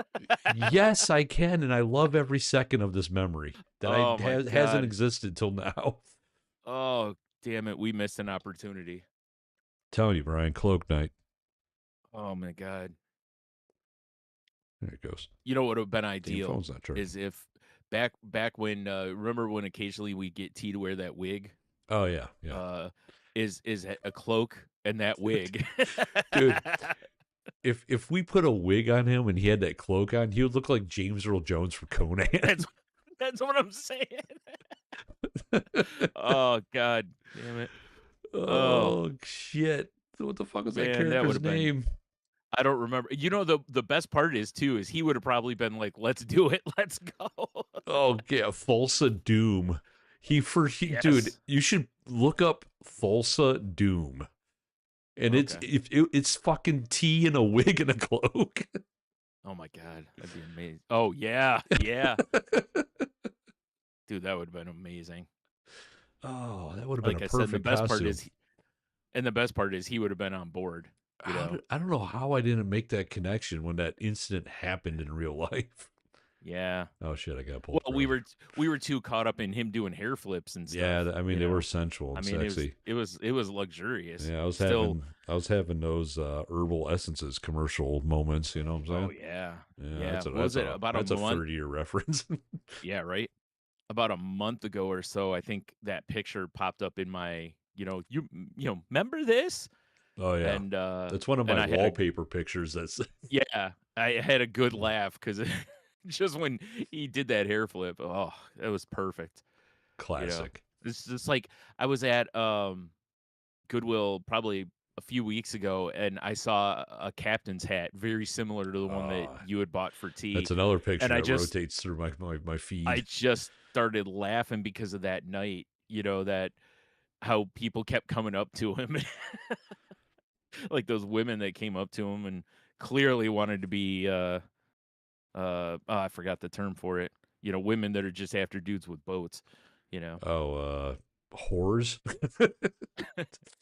Yes, I can, and I love every second of this memory that Oh my hasn't god. existed till now. Oh, damn it, we missed an opportunity. Telling you, Brian, cloak night. Oh my god. There it goes. You know what would have been Damn ideal phone's not charging. is if back when remember when occasionally we get T to wear that wig? Oh yeah, yeah, Uh is a cloak and that wig. dude. if we put a wig on him and he had that cloak on, he would look like James Earl Jones from Conan. That's that's what I'm saying. Oh god damn it. Oh Oh shit! What the fuck was that man, that would character's have been. name? I don't remember. You know, the best part is too is he would have probably been like, "Let's do it, let's go." Oh yeah, Thulsa Doom. Dude, Yes. you should look up Thulsa Doom. And Okay. it's fucking tea in a wig and a cloak. Oh my god, that'd be amazing. Oh yeah, yeah, dude, that would have been amazing. Oh, that would have been a Like I said, and the perfect best part costume. is, and the best part is, he would have been on board. You know. I don't know how I didn't make that connection when that incident happened in real life. Yeah. Oh shit, I gotta pull Well, up early. we were too caught up in him doing hair flips and Yeah, stuff. I mean You they were know. sensual I and mean, sexy. it was luxurious. Yeah, Still. I was having those herbal essences commercial moments. You know what I'm Oh saying? yeah, Yeah, yeah. What was it about a that's a month? 30-year reference. Yeah, right. About a month ago or so, I think that picture popped up in my. Remember this? Oh yeah, And that's one of and my I had a wallpaper pictures. That's yeah, I had a good laugh because just when he did that hair flip, oh, that was perfect. You know, classic. it's just like I was at Goodwill probably a few weeks ago, and I saw a captain's hat very similar to the one that Uh, you had bought for tea, that's another and picture that rotates through my I feed. just started laughing because of that night. That how people kept coming up to him, like those women that came up to him and clearly wanted to be oh, I forgot the term for it. Women that are just after dudes with boats. You know. Oh, whores.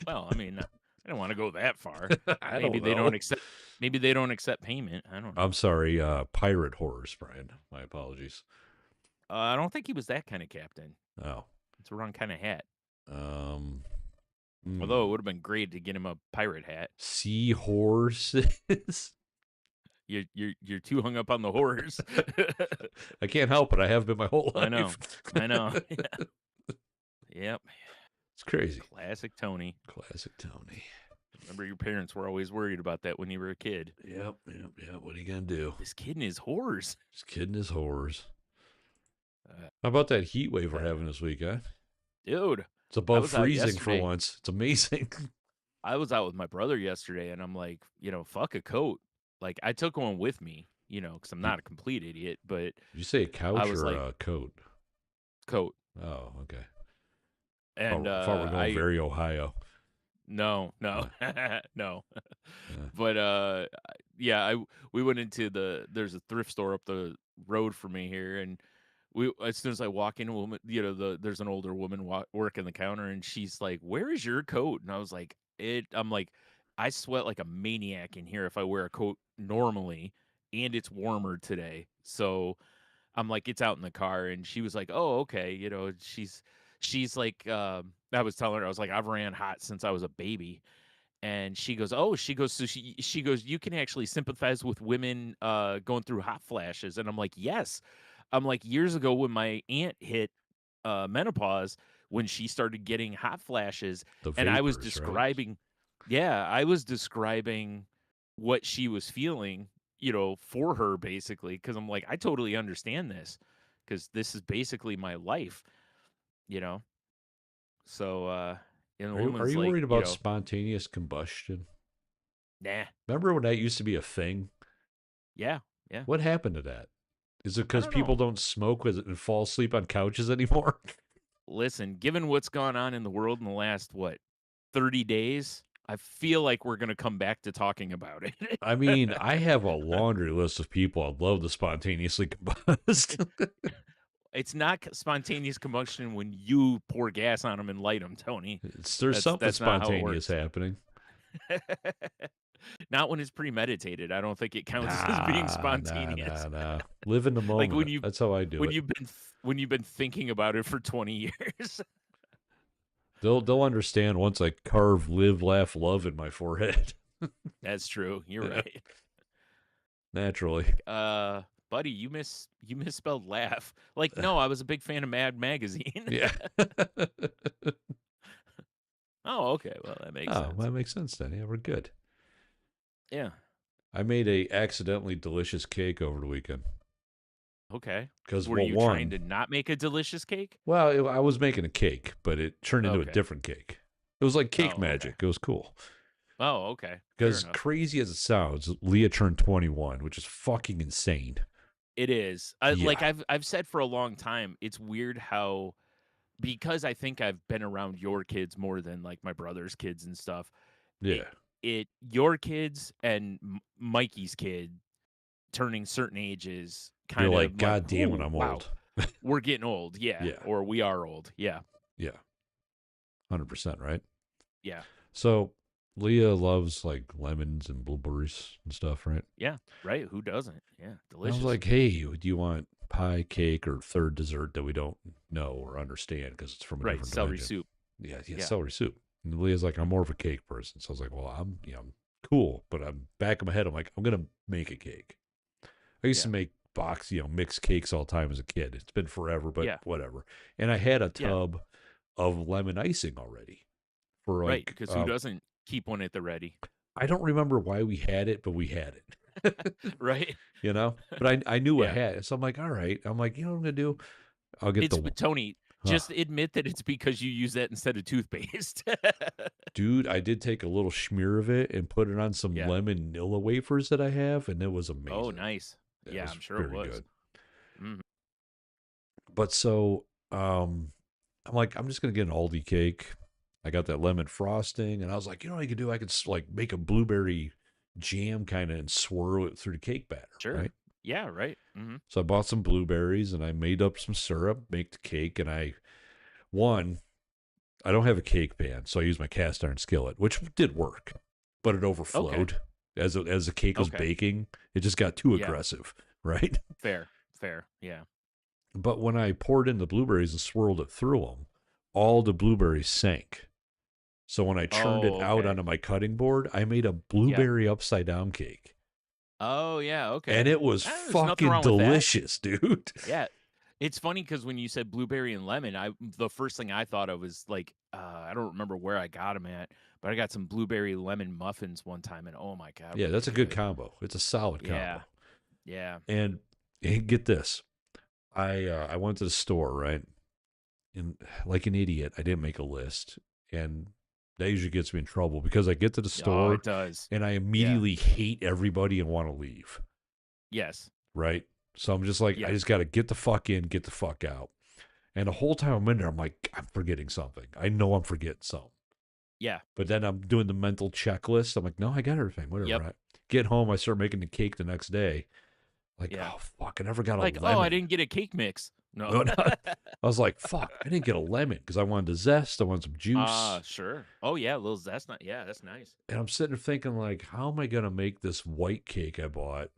Well, I mean, I don't want to go that far. I Maybe don't they don't know. accept. Maybe they don't accept payment. I don't I'm know. sorry, pirate whores, Brian. My apologies. I don't think he was that kind of captain. Oh, It's the wrong kind of hat. um, Although it hmm. would have been great to get him a pirate hat. Seahorses. You're too hung up on the horrors. I can't help it. I have been my whole I know. life. I know. Yep. It's crazy. Classic Tony. Classic Tony. Remember, your parents were always worried about that when you were a kid. Yep, yep, yep. What are you gonna do? This kid and his horrors. Just kidding his whores. Uh, How about that heat wave we're uh, having this week, huh? dude, It's I above was out freezing for yesterday. once. It's amazing. I was out with my brother yesterday, and I'm like, fuck a coat. Like, I took one with me, because I'm you, not a complete idiot, but did you say a I couch was or like, a coat? coat. Oh, okay. And I thought we're going very Ohio. no, no, Uh, no. uh, But yeah, we went into there's a thrift store up the road from me here, and as soon as I walk in, a woman, there's an older woman working the counter, and she's like, "Where is your coat?" And I was like, I'm like, I sweat like a maniac in here if I wear a coat normally, and it's warmer today, so I'm like, it's out in the car, and she was like, "Oh, okay." She's like, I was telling her, I was like, I've ran hot since I was a baby, and she goes, "Oh," so she goes, "You can actually sympathize with women going through hot flashes," and I'm like, "Yes." I'm like, years ago when my aunt hit menopause, when she started getting hot flashes, the and vapors, right? I was describing what she was feeling, for her basically, because I'm like, I totally understand this, because this is basically my life, you know. So, and the Are woman's you like, worried about spontaneous combustion? nah, Remember when that used to be a thing? yeah, yeah. What happened to that? Is it I because don't people know. don't smoke and fall asleep on couches anymore? Listen, given what's gone on in the world in the last 30 days, I feel like we're gonna come back to talking about I it. mean, I have a laundry list of people I'd love to spontaneously combust. It's not spontaneous combustion when you pour gas on them and light them, Tony. There's something That's not how it spontaneous works. happening. Not when it's premeditated. I don't think it counts as being Nah, nah, spontaneous. nah, nah. Live in the Like moment. That's how I do it. when you've been thinking about it for 20 years. They'll understand once I carve live, laugh, love in my forehead. That's true. You're Yeah, right. naturally. Like, buddy, you misspelled laugh. Like, no, I was a big fan of Mad Magazine. Yeah. Oh, okay. Well, that makes Oh, sense. that makes sense then. Yeah, we're good. Yeah. I made a accidentally delicious cake over the weekend. Okay. Because, Were well, you trying one, to not make a delicious cake? I was making a cake, but it turned into a Okay. different cake. It was like cake Oh, okay. magic. It was cool. Oh, okay. Fair Because enough. crazy as it sounds, Leah turned 21, which is fucking insane. It is. Like Yeah, I've said for a long time, it's weird how because I think I've been around your kids more than like my brother's kids and stuff. It yeah. your kids and Mikey's kid turning certain ages You're kind of like, I'm like, God damn it, "Ooh, I'm wow. old. We're getting old." Yeah, Yeah, or we are old. Yeah. yeah, 100%, right? Yeah. So Leah loves like lemons and blueberries and stuff, right? Yeah. Right? Who doesn't? Yeah. And I was Delicious. like, hey, do you want pie, cake, or third dessert that we don't know or understand because it's from a Right. different Celery dimension? soup. Yeah, yeah, Yeah. celery soup. And Leah's like, I'm more of a cake person. So I was like, well, I'm cool, but I'm back in my head. I'm like, I'm gonna make a cake. I used to Yeah. make mixed cakes all the time as a kid. It's been forever, but Yeah. whatever. And I had a Yeah. tub of lemon icing already for Right. like, Because who doesn't keep one at the ready? I don't remember why we had it, but we had it. Right? But I knew I Yeah. had it. So I'm like, all right. I'm like, you know what I'm gonna do? I'll get It's the Tony, huh. just admit that it's because you use that instead of toothpaste. Dude, I did take a little schmear of it and put it on some Yeah. lemon Nilla wafers that I have, and it was Oh, amazing. nice. It Yeah, was I'm sure it very was. good. Mhm. But so I'm like, I'm just gonna get an Aldi cake. I got that lemon frosting, and I was like, you know what I could do? I could like make a blueberry jam kind of and swirl it through the cake batter, Sure. right? Yeah, right. Mhm. So I bought some blueberries and I made up some syrup, make the cake, and one, I don't have a cake pan, so I used my cast iron skillet, which did work, but it Okay. overflowed as the cake was Okay. baking. It just got too Yeah. aggressive, right? Fair. Fair. Yeah. But when I poured in the blueberries and swirled it through them, all the blueberries sank. So when I churned it Oh, out okay. onto my cutting board, I made a Yeah. blueberry upside down cake. Oh, yeah, And okay. it was There's nothing fucking wrong with that. delicious, dude. Yeah. It's funny because when you said blueberry and lemon, the first thing I thought of was like, I don't remember where I got them at, but I got some blueberry lemon muffins one time, and oh my God, Yeah, were they that's a good good. combo. It's a solid Yeah. combo. Yeah. And, and get this. I went to the store, right? And like an idiot, I didn't make a list. And that usually gets me in trouble because I get to the Oh, it store does. and I Yeah. immediately hate everybody and want to leave. Yes. Right. So I'm just like, I Yep. just got to get the fuck in, get the fuck out. And the whole time I'm in there, I'm like, I'm forgetting something. I know I'm forgetting something. Yeah. But then I'm doing the mental checklist. I'm like, no, I got everything. Whatever. Yep. I get home, I start making the cake the next day. Like, Yeah. oh fuck, I never got a Like, oh, I lemon. didn't get a cake mix. No. No, no. I was like, fuck, I didn't get a lemon because I wanted the zest. I wanted some juice. Sure. Oh yeah, little that's not yeah, that's nice. And I'm sitting there thinking, like, how am I gonna make this white cake I bought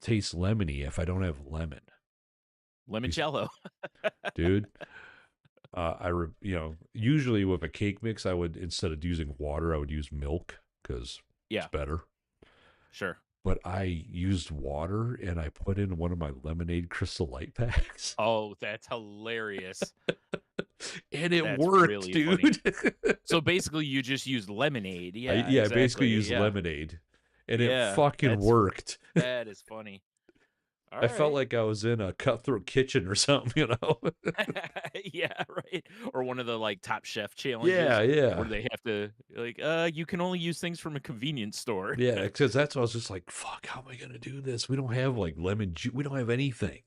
taste lemony if I don't have lemon? Because, Limoncello. dude, usually with a cake mix, I would instead of using water, I would use milk because it's Yeah, better. sure. But I used water and I put in one of my lemonade crystal light packs, Oh, that's hilarious. and it That's worked, really funny. dude. So basically you just used lemonade. Yeah, I basically exactly. used Yeah. lemonade, and it Yeah. fucking worked. That is funny. All I felt right. like I was in a cutthroat kitchen or something, you know? Yeah, right. Or one of the like Top Chef Yeah, challenges yeah. where they have to like you can only use things from a convenience store. Yeah, because that's what I was just like, fuck, how am I gonna do this? We don't have like lemon juice. We don't have anything.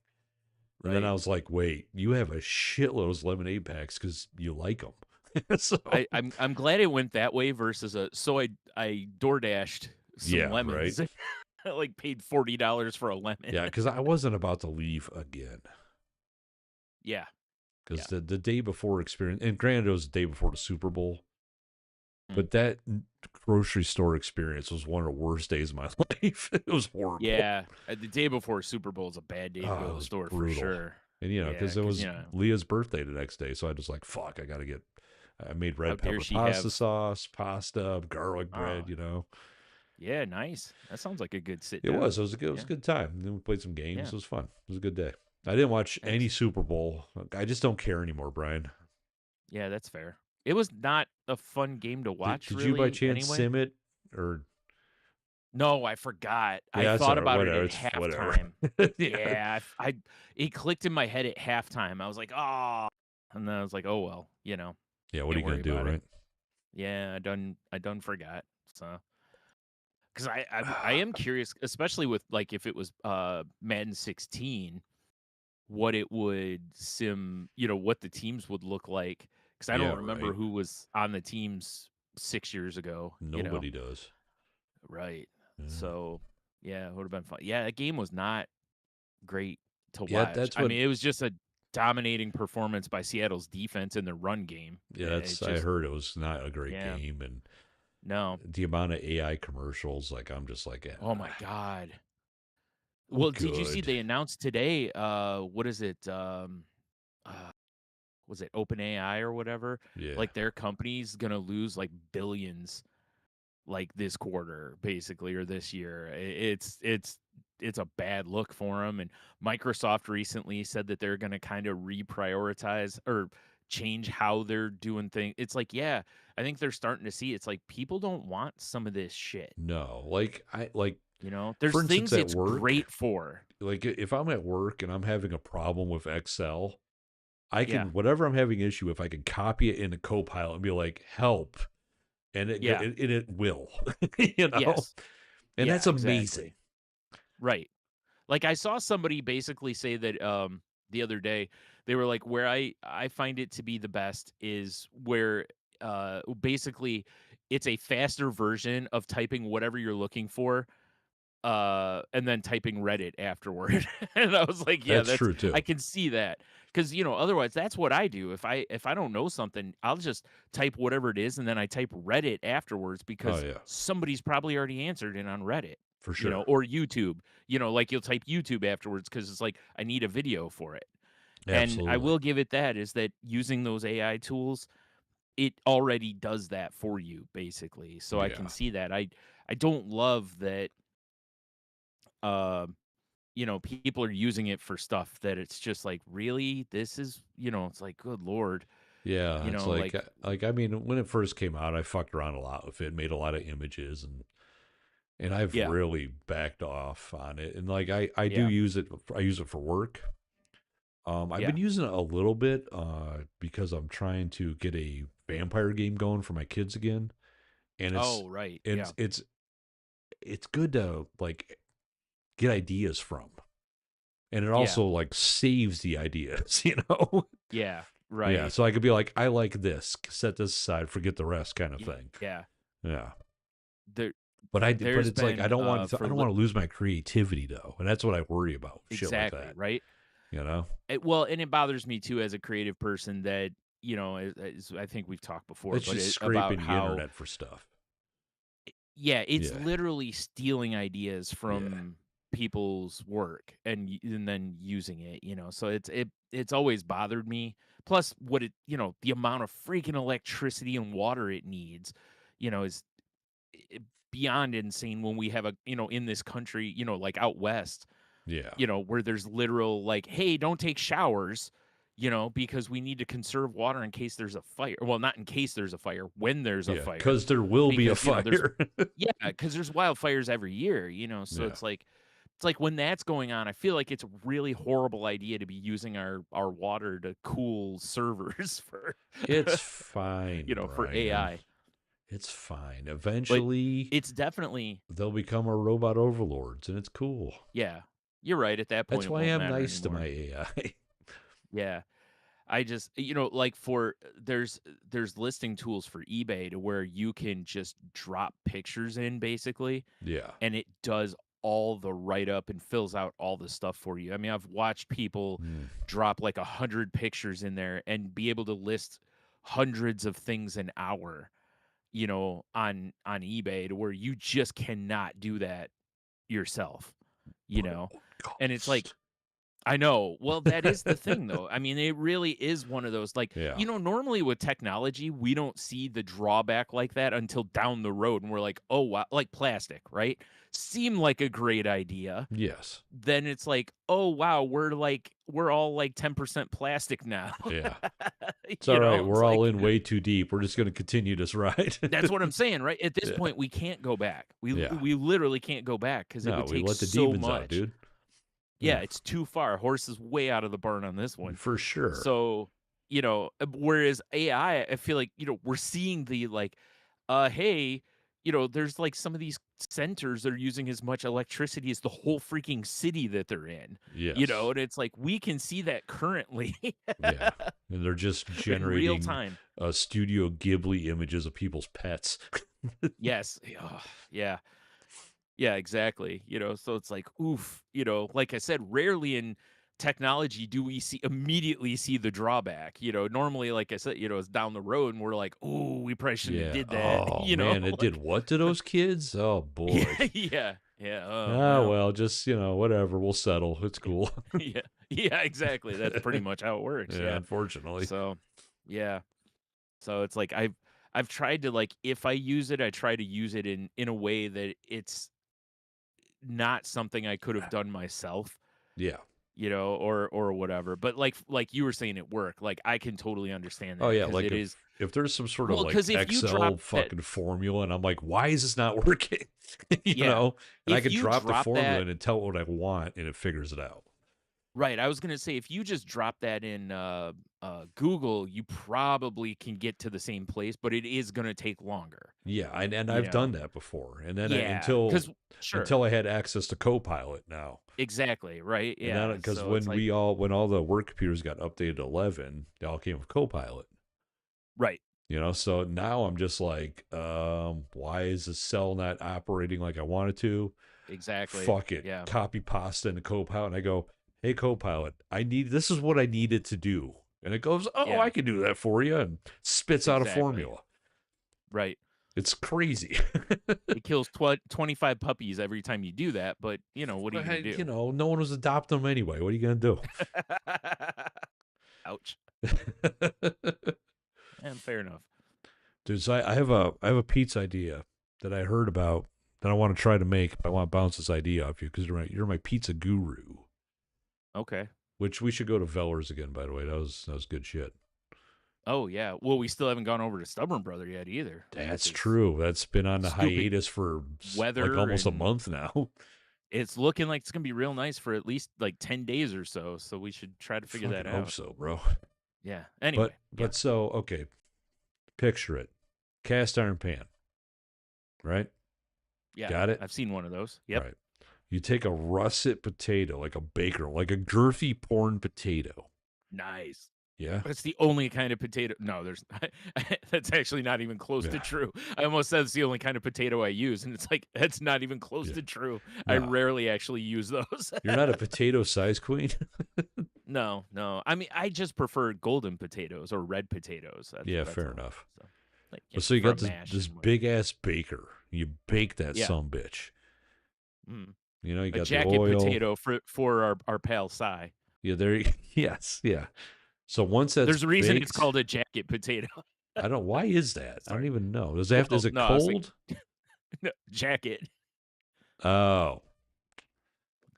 And then Right. I was like, wait, you have a shitload of those lemonade packs because you like them. So I'm glad it went that way versus a so I door dashed some yeah, right. lemons. I like paid $40 for a lemon. Yeah, because I wasn't about to leave again. Yeah. Because Yeah. the day before experience, and granted, it was the day before the Super Bowl, Mm. but that grocery store experience was one of the worst days of my life. It was horrible. Yeah. The day before Super Bowl is a bad day to go Oh, to it the was store for brutal. sure. And, Yeah, because it because was Leah's birthday the next day. So I was like, fuck, I made how red dare pepper she pasta have sauce, pasta, garlic oh bread. yeah, nice. That sounds like a good sit It was. down. It was a Yeah. good time. And then we played some games. Yeah. It was fun. It was a good day. I didn't watch any Excellent. Super Bowl. I just don't care anymore, Brian. Yeah, that's fair. It was not a fun game to watch Did you by really chance anyway. sim it or No, I forgot. I Yeah, that's thought alright, about it whatever, at it's whatever. halftime. Yeah. Yeah, I it clicked in my head at halftime. I was like, "Oh," and then I was like, "Oh, well," Yeah, what are can't you gonna worry do, about it. right? Yeah, I done forgot. So, 'cause I am curious, especially with, like, if it was, Madden 16, what it would what the teams would look like. Because I don't Yeah, remember right. who was on the teams 6 years ago. Nobody does. Right. Yeah. So, yeah, it would've been fun. Yeah, that game was not great to Yeah, watch. that's I what mean, it was just a dominating performance by Seattle's defense in the run game. yeah, It that's I just heard it was not a great yeah, game, and no. the amount of AI commercials, like, I'm just like, Oh my god. "I'm Well, did you see good." they announced today, what is it, uh, was it OpenAI or whatever? Yeah. Like, their company's gonna lose, like, billions, like, this quarter, basically, or this year. It's a bad look for them. And Microsoft recently said that they're gonna kinda reprioritize or change how they're doing things. It's like, yeah, I think they're starting to see it's like people don't want some of this shit, No, like, I like, you know? for There's instance, things at it's work, great for. like, if I'm at work and I'm having a problem with Excel, I Yeah. can whatever I'm having issue with, I can copy it into Copilot and be like, "Help," and Yeah. it will, you know? Yes. And Yeah, that's amazing. exactly. Right. Like, I saw somebody basically say that, the other day, they were like, "Where I find it to be the best is where, basically, it's a faster version of typing whatever you're looking for, and then typing Reddit afterward." And I was like, "Yeah, That's that's true I too. can see that because otherwise, that's what I do. If I don't know something, I'll just type whatever it is, and then I type Reddit afterwards Oh, because yeah, somebody's probably already answered it on Reddit, for sure. or YouTube. Like, you'll type YouTube afterwards because it's like, I need a video for it. And I Absolutely. will give it that, is that using those AI tools, it already does that for you, basically. So I can Yeah. see that. I don't love that, um people are using it for stuff that it's just like, really? This is, it's like, good Lord, Yeah, it's like, I mean, when it first came out, I fucked around a lot with it, made a lot of images, and I've yeah, really backed off on it. And like I do yeah, use it, I use it for work. I've been yeah. using it a little bit because I'm trying to get a vampire game going for my kids again, and Oh, right. it's Yeah, it's it's good to like get ideas from, and it yeah, also like saves the ideas, you know. yeah, Yeah, right. so I could be like, I like this, set this aside, forget the rest, kind of thing. Yeah. Yeah, There, but there's it's like been, I for don't want to lose my creativity though, and that's what I worry about, shit like exactly, that. right. You know, Well, and it bothers me too as a creative person that, I think we've talked before, it's but just about scraping the how, internet for stuff. yeah, it's Yeah, literally stealing ideas yeah, from people's work and and then using it. So it's always bothered me. Plus, what the amount of freaking electricity and water it needs, is i- beyond insane when we have in this country, like out west, yeah, where there's literal, like, hey, don't take showers, because we need to conserve water in case there's a fire. Well, not in case there's a fire, when there's a yeah. fire, Because there will be a because there's fire. yeah, because there's wildfires every year, so Yeah, it's like when that's going on, I feel like it's a really horrible idea to be using our water to cool servers for it's fine, for Brian. AI. It's fine. But Eventually, it's definitely, they'll become our robot overlords, and it's cool. yeah, you're right. At that point, That's it why won't I'm matter nice to anymore. my AI. Yeah. I just, like, for there's listing tools for eBay to where you can just drop pictures in, basically, Yeah. and it does all the write up and fills out all the stuff for you. I mean, I've watched people Mm. drop like 100 pictures in there and be able to list hundreds of things an hour, on eBay, to where you just cannot do that yourself, you By know. all And it's like, cost. I know. Well, that is the thing, though. I mean, it really is one of those, like, Yeah. normally with technology, we don't see the drawback like that until down the road, and we're like, "Oh, wow," like plastic, right? Seemed like a great idea. Yes. Then it's like, "Oh, wow, we're all like 10% plastic now." Yeah. It's all right. It's We're all like in way too deep. We're just going to continue this ride. that's what I'm saying, right? At this Yeah. point, we can't go back. Yeah. We literally can't go back because it No, would we take let the so demons out, much. dude. Yeah, Yeah. it's too far. Horse is way out of the barn on this one. For sure. So, whereas AI, I feel like, we're seeing the like, hey, there's like some of these centers that are using as much electricity as the whole freaking city that they're in, Yes. and it's like we can see that currently Yeah. And they're just in real generating time. Studio Ghibli images of people's pets. Yes. Ugh, yeah. Yeah, exactly. So it's like, oof, like I said, rarely in technology do we immediately see the drawback. Normally, like I said, it's down the road and we're like, oh, we probably shouldn't have Yeah. did that, Oh, man. It did like what to those kids? Oh, yeah, boy. yeah, yeah. Oh Ah, well. well, just, whatever. We'll settle. It's Yeah. cool. Yeah. Yeah, exactly. That's pretty much how it works. Yeah, Yeah. unfortunately. So yeah. So it's like I've tried to like if I use it, I try to use it in a way that it's not something I could have done myself. Yeah. Or whatever. But like you were saying at work, like I can totally understand Oh that yeah, because like it is if there's some sort of well, like because if you drop Excel that fucking formula and I'm like, why is this not working? yeah, And I if can you drop the drop formula that in and tell it what I want and it figures it out. right, I was gonna say if you just drop that in Google, you probably can get to the same place, but it is gonna take longer, Yeah, and you I've done know? that before. And then Yeah, because sure. until I had access to Copilot now. Exactly, right? And then Yeah. because So it's like when all the work computers got updated to 11, they all came with Copilot. right. So now I'm just like, why is the cell not operating like I wanted to? Exactly. Fuck it. Yeah. Copy pasta into Copilot. And I go, hey, Copilot, this is what I needed to do. And it goes, oh, I Yeah. can do that for you. And spits out a Exactly. formula. Right. It's crazy. It kills 25 puppies every time you do that, but, what are you gonna do? No one was adopting them anyway. What are you going to Ouch. do? And fair enough. Dude, so I have a pizza idea that I heard about that I want to try to make. But I want to bounce this idea off you because you're my pizza guru. Okay. Which we should go to Veller's again, by the way. That was good shit. Oh, yeah. Well, we still haven't gone over to Stubborn Brother yet either, That's 'cause true. That's been on the stupid hiatus for like weather, almost a and month now. it's looking like it's gonna be real nice for at least, like, 10 days or so, so we should try to figure that Fucking hope out. so, bro. Yeah. Anyway, yeah. But so okay, picture it, cast iron pan, right? Yeah. Got it. I've seen one of those. All Yep. right. You take a russet potato, like a baker, like a girthy porn potato. Nice. Yeah. That's the only kind of potato no, there's that's actually not even close to Yeah. true. I almost said it's the only kind of potato I use, and it's like, that's not even close Yeah. to true. I No, rarely actually use those. you're not a potato size queen. No, no. I mean, I just prefer golden potatoes or red potatoes. Yeah, That's fair all. enough. So, like, But so you for a got mash this and whatever. big ass baker. You bake that Yeah. some bitch. Mm. You A got the jacket oil. potato for our pal Cy. Yeah, there. Yes, yeah. So once that's There's a reason it's baked, called a jacket potato. I don't. Why is that? I don't Sorry. even know. Is Well, it no, I was like, cold? no, jacket. Oh,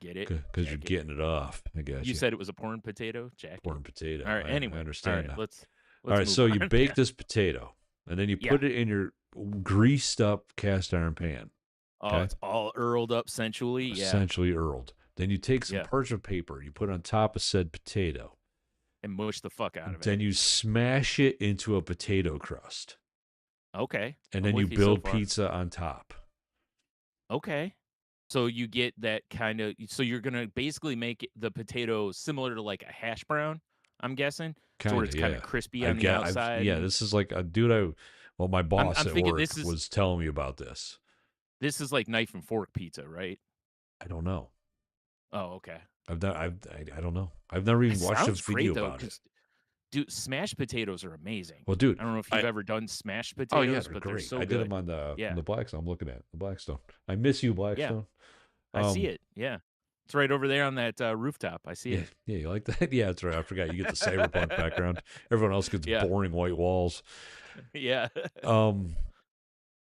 Get it? because you're Jacket. getting it off. I got You you. said it was a porn potato? Jacket. Corn potato. All right, I anyway. All understand right, now. All let's right, move so you on. bake this potato, and then you Yeah. put it in your greased up cast iron pan. Oh, Okay, it's all earled up sensually. Yeah. essentially earled. Then you take some Yeah. parchment paper, you put it on top of said potato. And mush the fuck out of it. Then you smash it into a potato crust, Okay. and I'm then you with you so build far. pizza on top. Okay. So you get that kind of so you're going to basically make the potato similar to like a hash brown, I'm guessing. So where Kind it's of, kind of yeah. crispy on the outside. Yeah. And This is like a dude. Well, my boss I'm at thinking work was telling me about this. this is like knife and fork pizza, right? I don't know. Oh, okay. I don't know. I've never It even watched a sounds video great though, about it. because dude, smashed potatoes are amazing. Well, dude, I don't know if you've ever done smashed oh yeah, potatoes, they're but they're great. so I did good. them on Yeah. the Blackstone. I'm looking at the Blackstone. I miss you, Yeah. Blackstone. I see Um, it. Yeah. It's right over there on that rooftop. I see Yeah, it. yeah, you like that? Yeah, that's right. I forgot you get the cyberpunk background. Everyone else gets Yeah, boring white walls. yeah, Um,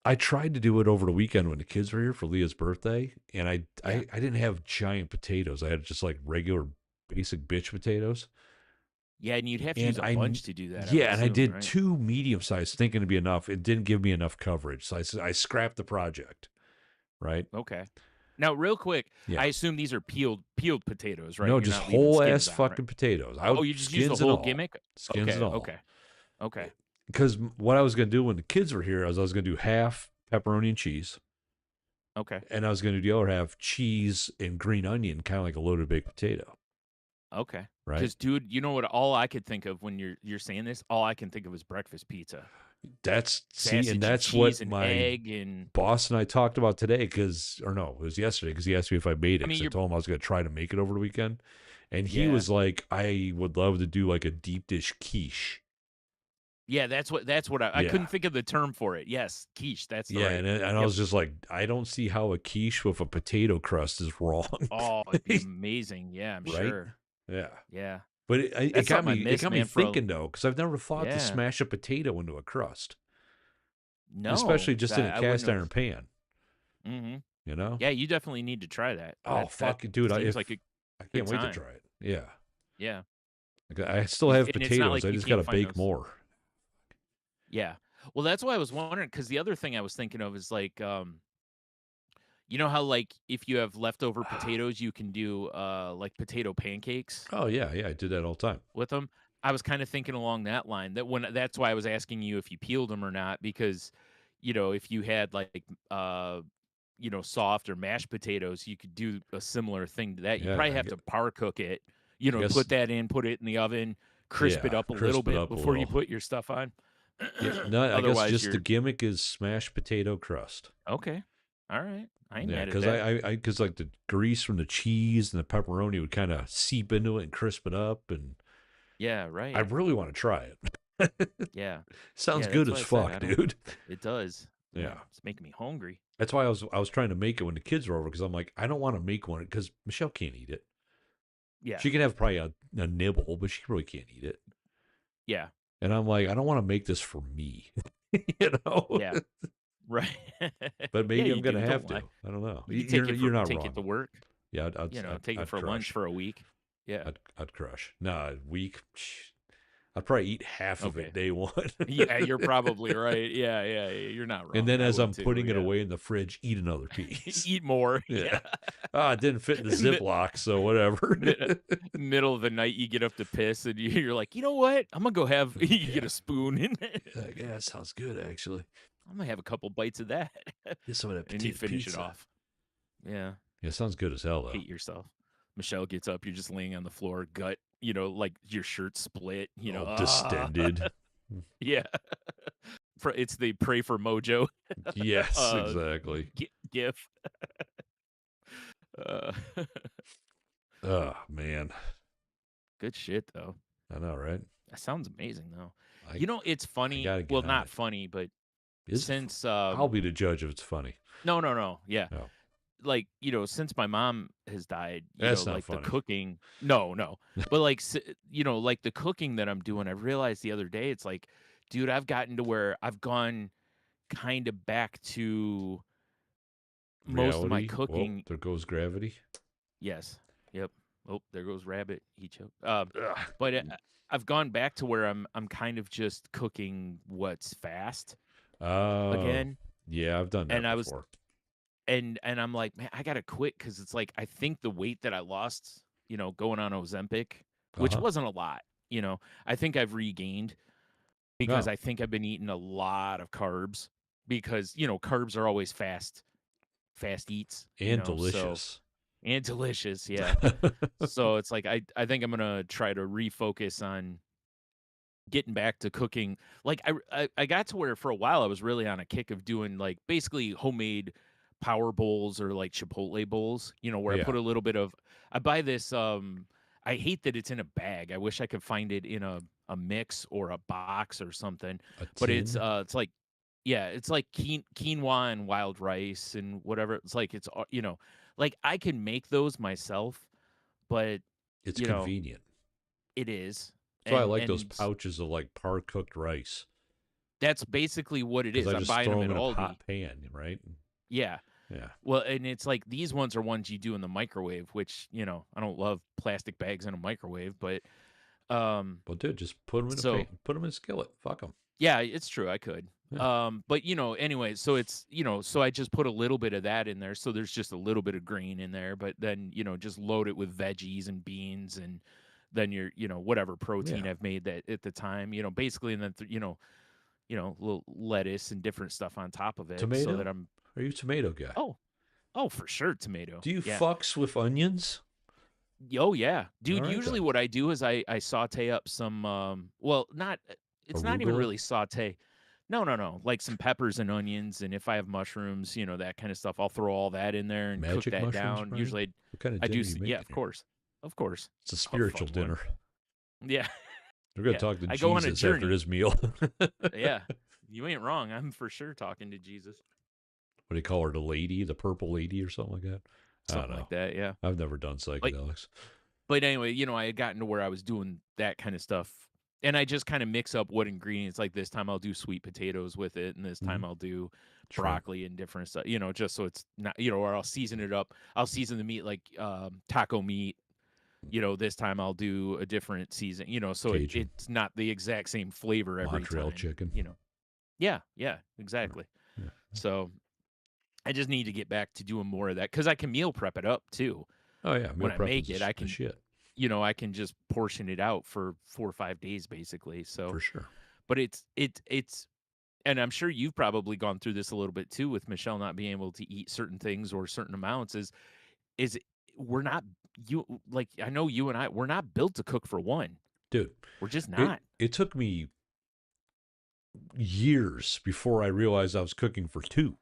I tried to do it over the weekend when the kids were here for Leah's birthday, and yeah, I didn't have giant potatoes. I had just like regular basic bitch potatoes. yeah. And you'd have to And use a bunch to do that, I would yeah, and I assume, did right? two medium sized thinking to be enough. It didn't give me enough coverage. So I scrapped the project, right? Okay. Now, real quick, Yeah. I assume these are peeled potatoes, right? No, You're just not leaving whole skins ass on, right? fucking potatoes. Oh, you just use the Skins and whole all. gimmick? Skins and Okay, all. okay, okay, Because what I was going to do when the kids were here, I was going to do half pepperoni and cheese, okay, and I was going to do the other half cheese and green onion, kind of like a loaded baked potato, okay. right? Because, dude, you know what? All I could think of when you're saying this, all I can think of is breakfast pizza, And sausage and that's cheese what and my egg, and boss and I talked about today. Or no, it was yesterday because he asked me if I made it I mean, because I you're told him I was going to try to make it over the weekend, and he yeah, was like, "I would love to do like a deep dish quiche." yeah. That's what I couldn't Yeah, think of the term for it. Yes, quiche. That's the yeah, right. and I Yep. was just like, I don't see how a quiche with a potato crust is wrong, Oh, it'd be amazing. Yeah, I'm right? sure. Yeah. Yeah, But that's something I it miss, got me man. For a thinking though, because I've never thought to yeah, smash a potato into a crust, especially no, just in a I wouldn't cast have. iron pan. Hmm. You know? Yeah, you definitely need to try that. Oh That fuck, dude! seems like If a I good can't wait to time. try it. Yeah, Yeah, like, I still have and it's not potatoes. like I you just got can't to find bake those. more. Yeah. Well, that's why I was wondering because the other thing I was thinking of is like, you know how like if you have leftover potatoes, you can do like potato pancakes Oh yeah, yeah, I do that all the time. with them. I was kind of thinking along that line. That's why I was asking you if you peeled them or not because, if you had like soft or mashed potatoes, you could do a similar thing to that. You Yeah, probably have to par cook it. I guess, Put that in, put it in the oven, crisp it yeah, up a little crisp it bit up a before you little. put your stuff on. Yeah, no, I guess Otherwise, just the you're gimmick is smashed potato crust. okay. All right. I ain't Yeah, mad at because that. because like the grease from the cheese and the pepperoni would kind of seep into it and crisp it up, and Yeah, I right. really want to try it. Yeah. Sounds Yeah, good that's why as I said I fuck, don't dude. it does. Yeah, Yeah. it's making me hungry. That's why I was trying to make it when the kids were over because I'm like, I don't want to make one because Michelle can't eat it. Yeah. She can have probably a nibble, but she really can't eat it. Yeah. And I'm like, I don't want to make this for me, you know. Yeah. Right. But Yeah, maybe I'm you gonna do. Don't have lie. to. I don't know. You could take it You're not take it to wrong. work, Yeah, take it I'd for lunch crush. for a week. Yeah. I'd crush. Nah, a week. I'd probably eat half of it Okay. day one. Yeah, you're probably right. Yeah, yeah, yeah, you're not And wrong. then I as would I'm too. putting it Yeah. away in the fridge, eat another piece. Eat more. Yeah. Yeah. Ah, it didn't fit in the Mi- Ziploc, so whatever. mi- Middle of the night, you get up to piss, and you're like, you know what? I'm gonna go have. You Yeah. get a spoon, and Like, yeah, that sounds good actually. I'm gonna have a couple bites of that, Get some of that and you potato finish it pizza. off. Yeah, Yeah, sounds good as hell though. hate yourself. Michelle gets up, you're just laying on the floor, gut, like your shirt split. All Ah, distended. yeah. It's the pray for Mojo Yes, uh exactly. gif. Uh, Oh man. good shit though. I know, right? That sounds amazing though. I It's I funny. gotta Well, get on not it. funny, but Is it since I'll be the judge if it's funny. no, no, no, yeah. No, Like, since my mom has died, that's not like the funny. cooking no, no. But like like the cooking that I'm doing, I realized the other day it's like, dude, I've gotten to where I've gone kind of back to most of my Reality. Well, cooking. there goes gravity. Yes. Yep. Oh, there goes rabbit. He choked. Ugh. But I've gone back to where I'm kind of just cooking what's fast Oh, again. yeah, I've done And that I was before. and I'm like, man, I gotta quit because it's like I think the weight that I lost, going on Ozempic, which Uh-huh. wasn't a lot, I think I've regained because No. I think I've been eating a lot of carbs because carbs are always fast eats, And so delicious. and delicious, yeah. So it's like I think I'm gonna try to refocus on getting back to cooking. Like I got to where for a while I was really on a kick of doing like basically homemade power bowls or like Chipotle bowls, where I Yeah. put a little bit of I buy this I hate that it's in a bag. I wish I could find it in a mix or a box or something. A But tin. it's like Yeah, it's like quinoa and wild rice and whatever. It's like like I can make those myself, but It's you know, convenient. it is. So I And like those pouches of like par cooked rice that's basically what it because is. I I'm just buying throw them them at in a Aldi. hot pan, right? Yeah. Yeah. Well, and it's like these ones are ones you do in the microwave, which, I don't love plastic bags in a microwave, but um Well, dude, just put them in a pan, so put them in a skillet. Fuck them. yeah, it's true, I could. Yeah. But anyway, so it's, so I just put a little bit of that in there. So there's just a little bit of green in there, but then, just load it with veggies and beans and then your, whatever Yeah. protein I've made that at the time, basically, and then, little lettuce and different stuff on top of it so that Tomato? I'm, Are you a tomato guy? oh, oh, for sure, tomato. Do you Yeah. fucks with onions? Oh yeah, All dude. right Usually, then. what I do is I saute up some. Well, not. It's not even Arugula? really saute. No, no, no. Like some peppers and onions, and if I have mushrooms, that kind of stuff, I'll throw all that in there and cook Magic that mushrooms, down. Brian? Usually, What kind of I do. dinner are you Yeah, making of here? course, of course. It's a A spiritual fun one. dinner. Yeah, We're going to yeah. talk to I go on a Jesus after journey. this meal. What Yeah, you ain't wrong. I'm for sure talking to Jesus. do you call her? The lady? The purple lady or something like that? I don't Something know. like that. Yeah. I've never done Like psychedelics. But anyway, I had gotten to where I was doing that kind of stuff. And I just kind of mix up what ingredients. Like this time I'll do sweet potatoes with it, and this Hmm. time I'll do Shrimp. broccoli and different stuff. Just so it's not, or I'll season it up. I'll season the meat like taco meat. This time I'll do a different season. So Cajun. it's not the exact same flavor every Montreal time. chicken. Yeah, yeah, Yeah. exactly. Yeah. So I just need to get back to doing more of that because I can meal prep it up too. Oh, yeah. Meal When I prep is make it, I the can shit. I can just portion it out for 4 or 5 days basically. So, For sure. but it's, and I'm sure you've probably gone through this a little bit too with Michelle not being able to eat certain things or certain amounts is we're not you like I know you and we're not built to cook for one. Dude, We're just it, not. it took me years before I realized I was cooking for two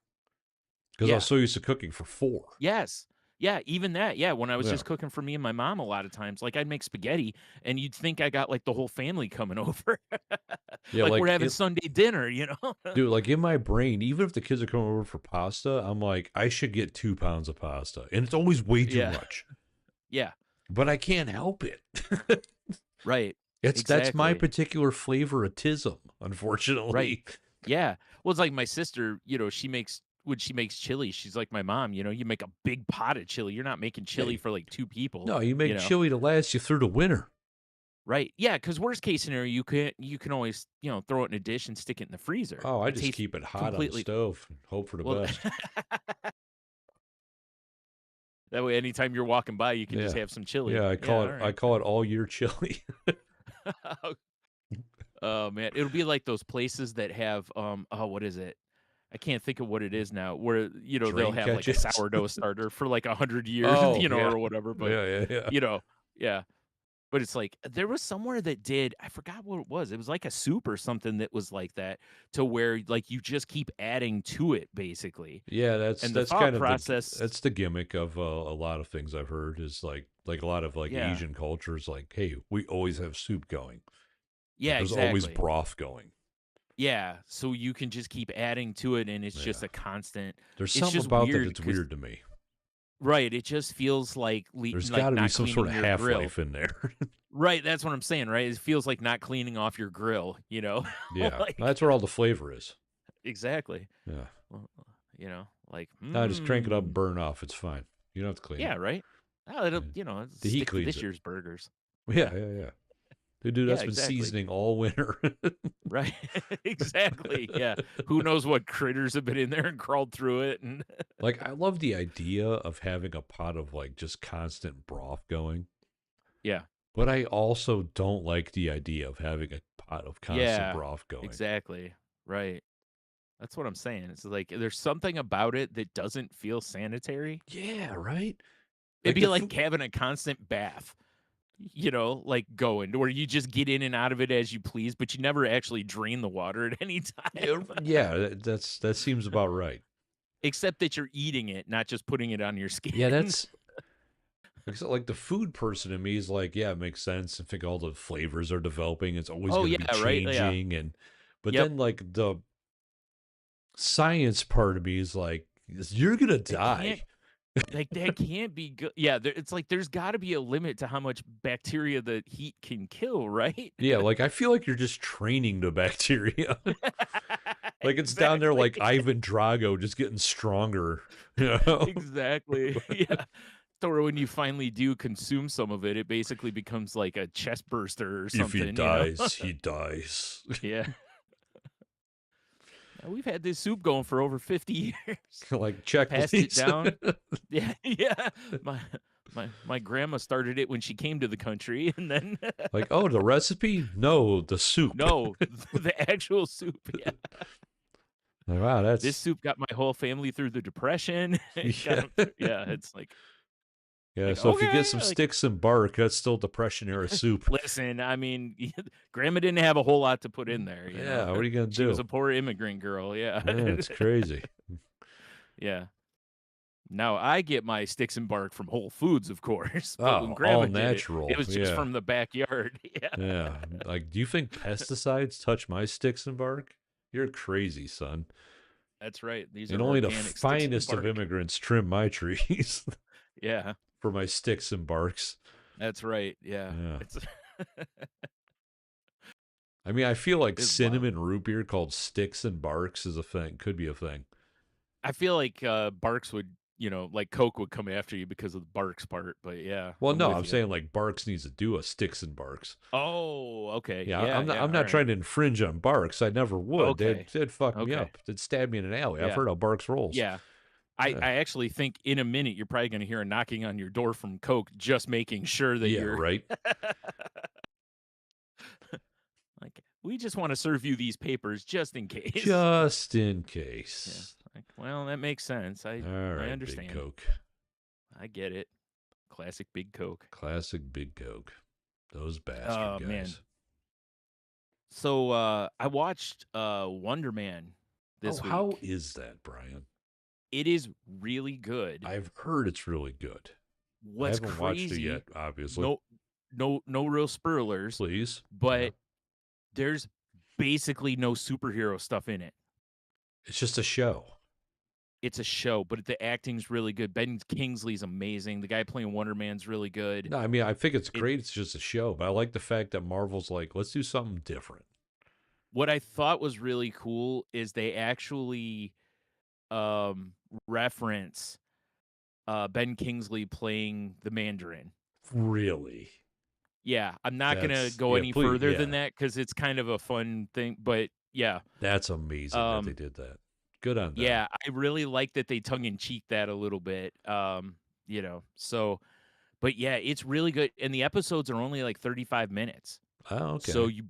because I was Yeah. so used to cooking for four. Yes. Yeah, even that. Yeah, when I was Yeah. just cooking for me and my mom a lot of times, like I'd make spaghetti and you'd think I got like the whole family coming over. Yeah. Like we're Like, having Sunday dinner, dude, like in my brain, even if the kids are coming over for pasta, I'm like, I should get 2 pounds of pasta. And it's always way too Yeah. much, Yeah. but I can't help it. Right. That's my Exactly. particular favoritism, Right. unfortunately. Yeah. Well, it's like my sister, when she makes chili, she's like my mom, you make a big pot of chili. You're not making chili Hey, for like two people, no, you make chili to last you through the winter. Right. Yeah, because worst case scenario, you can always, throw it in a dish and stick it in the freezer. Oh, I It just tastes keep it hot on the completely stove and hope for the well. best. That way anytime you're walking by, you can just Yeah. have some chili. Yeah, Yeah, all I right. call it all year chili. Oh man, it'll be like those places that have oh, what is it? I can't think of what it is now. Where they'll Drain have like a catches. sourdough starter for like 100 years, Oh, yeah. or whatever. But Yeah, yeah, yeah. you know, yeah. But it's like there was somewhere that did. I forgot what it was. It was like a soup or something that was like that, to where like you just keep adding to it basically, Yeah, and the that's thought kind of process. that's the gimmick of a lot of things I've heard is like a lot of like Yeah, Asian cultures like, hey, we always have soup going. Like yeah, there's always exactly. broth going. Yeah, so you can just keep adding to it, and it's Yeah. just a constant. There's It's something just about that weird that's because weird to me. right, it just feels like There's got like to be not some sort cleaning of your grill. half-life in there. Right, that's what I'm saying, right? It feels like not cleaning off your grill, Yeah. Like That's where all the flavor is. exactly. Yeah. Well, like, I just crank it up and burn off. It's fine. You don't have to clean yeah, it. right? Oh, it'll, Yeah. The heat stick to cleans this it. year's burgers. Yeah, yeah, yeah. Dude, Yeah, that's been exactly. seasoning all winter. Right. Exactly. Yeah. Who knows what critters have been in there and crawled through it and Like, I love the idea of having a pot of like just constant broth going, yeah. but I also don't like the idea of having a pot of constant Yeah. broth going. Exactly. Right. That's what I'm saying. It's like there's something about it that doesn't feel sanitary. Yeah, right? It'd Like be the like food. having a constant bath, like going where you just get in and out of it as you please, but you never actually drain the water at any time. Yeah, yeah, that seems about right. Except that you're eating it, not just putting it on your Yeah, skin. that's like the food person in me is like, yeah, it makes sense. I think all the flavors are developing. It's always Oh going to yeah, be right. Yeah. changing, and but Yep. then like science part of me is like, you're gonna It can't die. like that can't be good. Yeah, it's like there's got to be a limit to how much bacteria the heat can kill, right? Yeah, like I feel like you're just training the bacteria. Like it's down there Exactly. like Ivan Drago just getting stronger. You know? Exactly. Yeah. Or when you finally do consume some of it, it basically becomes like a chest burster or If he something, you know? dies, he dies. Yeah. Now, we've had this soup going for over 50 years. Like, check, Passed it please. down. Yeah, yeah. My grandma started it when she came to the country, and then Like, oh, the recipe? No, the soup. no, the actual soup. Yeah, Like, wow, this that's soup got my whole family through the depression. It got yeah. 'em through, yeah. It's Yeah, like so if you get okay, some like sticks and bark, that's still depression era soup. listen. I mean, grandma didn't have a whole lot to put in there. You know, Yeah, what are you gonna she was do? a poor immigrant girl. Yeah, Yeah, it's crazy. yeah. Now I get my sticks and bark from Whole Foods, of course, but when Oh, grandma all did it, it natural. was just Yeah. from the backyard. Yeah, Yeah. Like, do you think pesticides touch my sticks and bark? You're crazy, son. that's right. These And are only the organic sticks and finest of bark. immigrants trim my trees Yeah, for my sticks and barks. that's right. Yeah, Yeah. it's I mean, I feel like it's wild. cinnamon root beer called sticks and barks is a thing. Could be a thing. I feel like Barks would, like Coke would come after you because of the Barks part. But yeah, Well, I'm no, with I'm you. saying like Barks needs to do a sticks and barks. Oh, okay. Yeah, Yeah, I'm yeah. All not right. trying to infringe on Barks. I never would. Okay. They'd fuck me Okay. up. They'd stab me in an alley. I've Yeah. heard how Barks rolls. Yeah. I, Yeah, I actually think in a minute you're probably going to hear a knocking on your door from Coke, just making sure that yeah, you're right. like, we just want to serve you these papers just in case. Just in Yeah. case. Like, well, that makes sense. I All I right, Big understand. Coke. I get it. Classic Big Coke. Classic Big Coke. Those bastard Oh man. guys. So I watched Wonder Man Oh, this how week. is that, Brian? It is really good. I've heard it's really good. I What's haven't watched it yet, crazy, obviously. no no real spoilers, Please. Yeah. but there's basically no superhero stuff in it. It's just a show. It's a show, but the acting's really good. Ben Kingsley's amazing. The guy playing Wonder Man's really good. No, I mean, I think it's It great. It's just a show, but I like the fact that Marvel's like, let's do something different. What I thought was really cool is they actually um reference Ben Kingsley playing the Mandarin. Really? Yeah, I'm not gonna That's, go yeah, any please. further than Yeah. that because it's kind of a fun thing. But yeah, That's amazing that they um, did that. Good on them. yeah, I really like that they tongue in cheek that a little bit. So, but yeah, it's really good, and the episodes are only like 35 minutes, Oh, so okay. you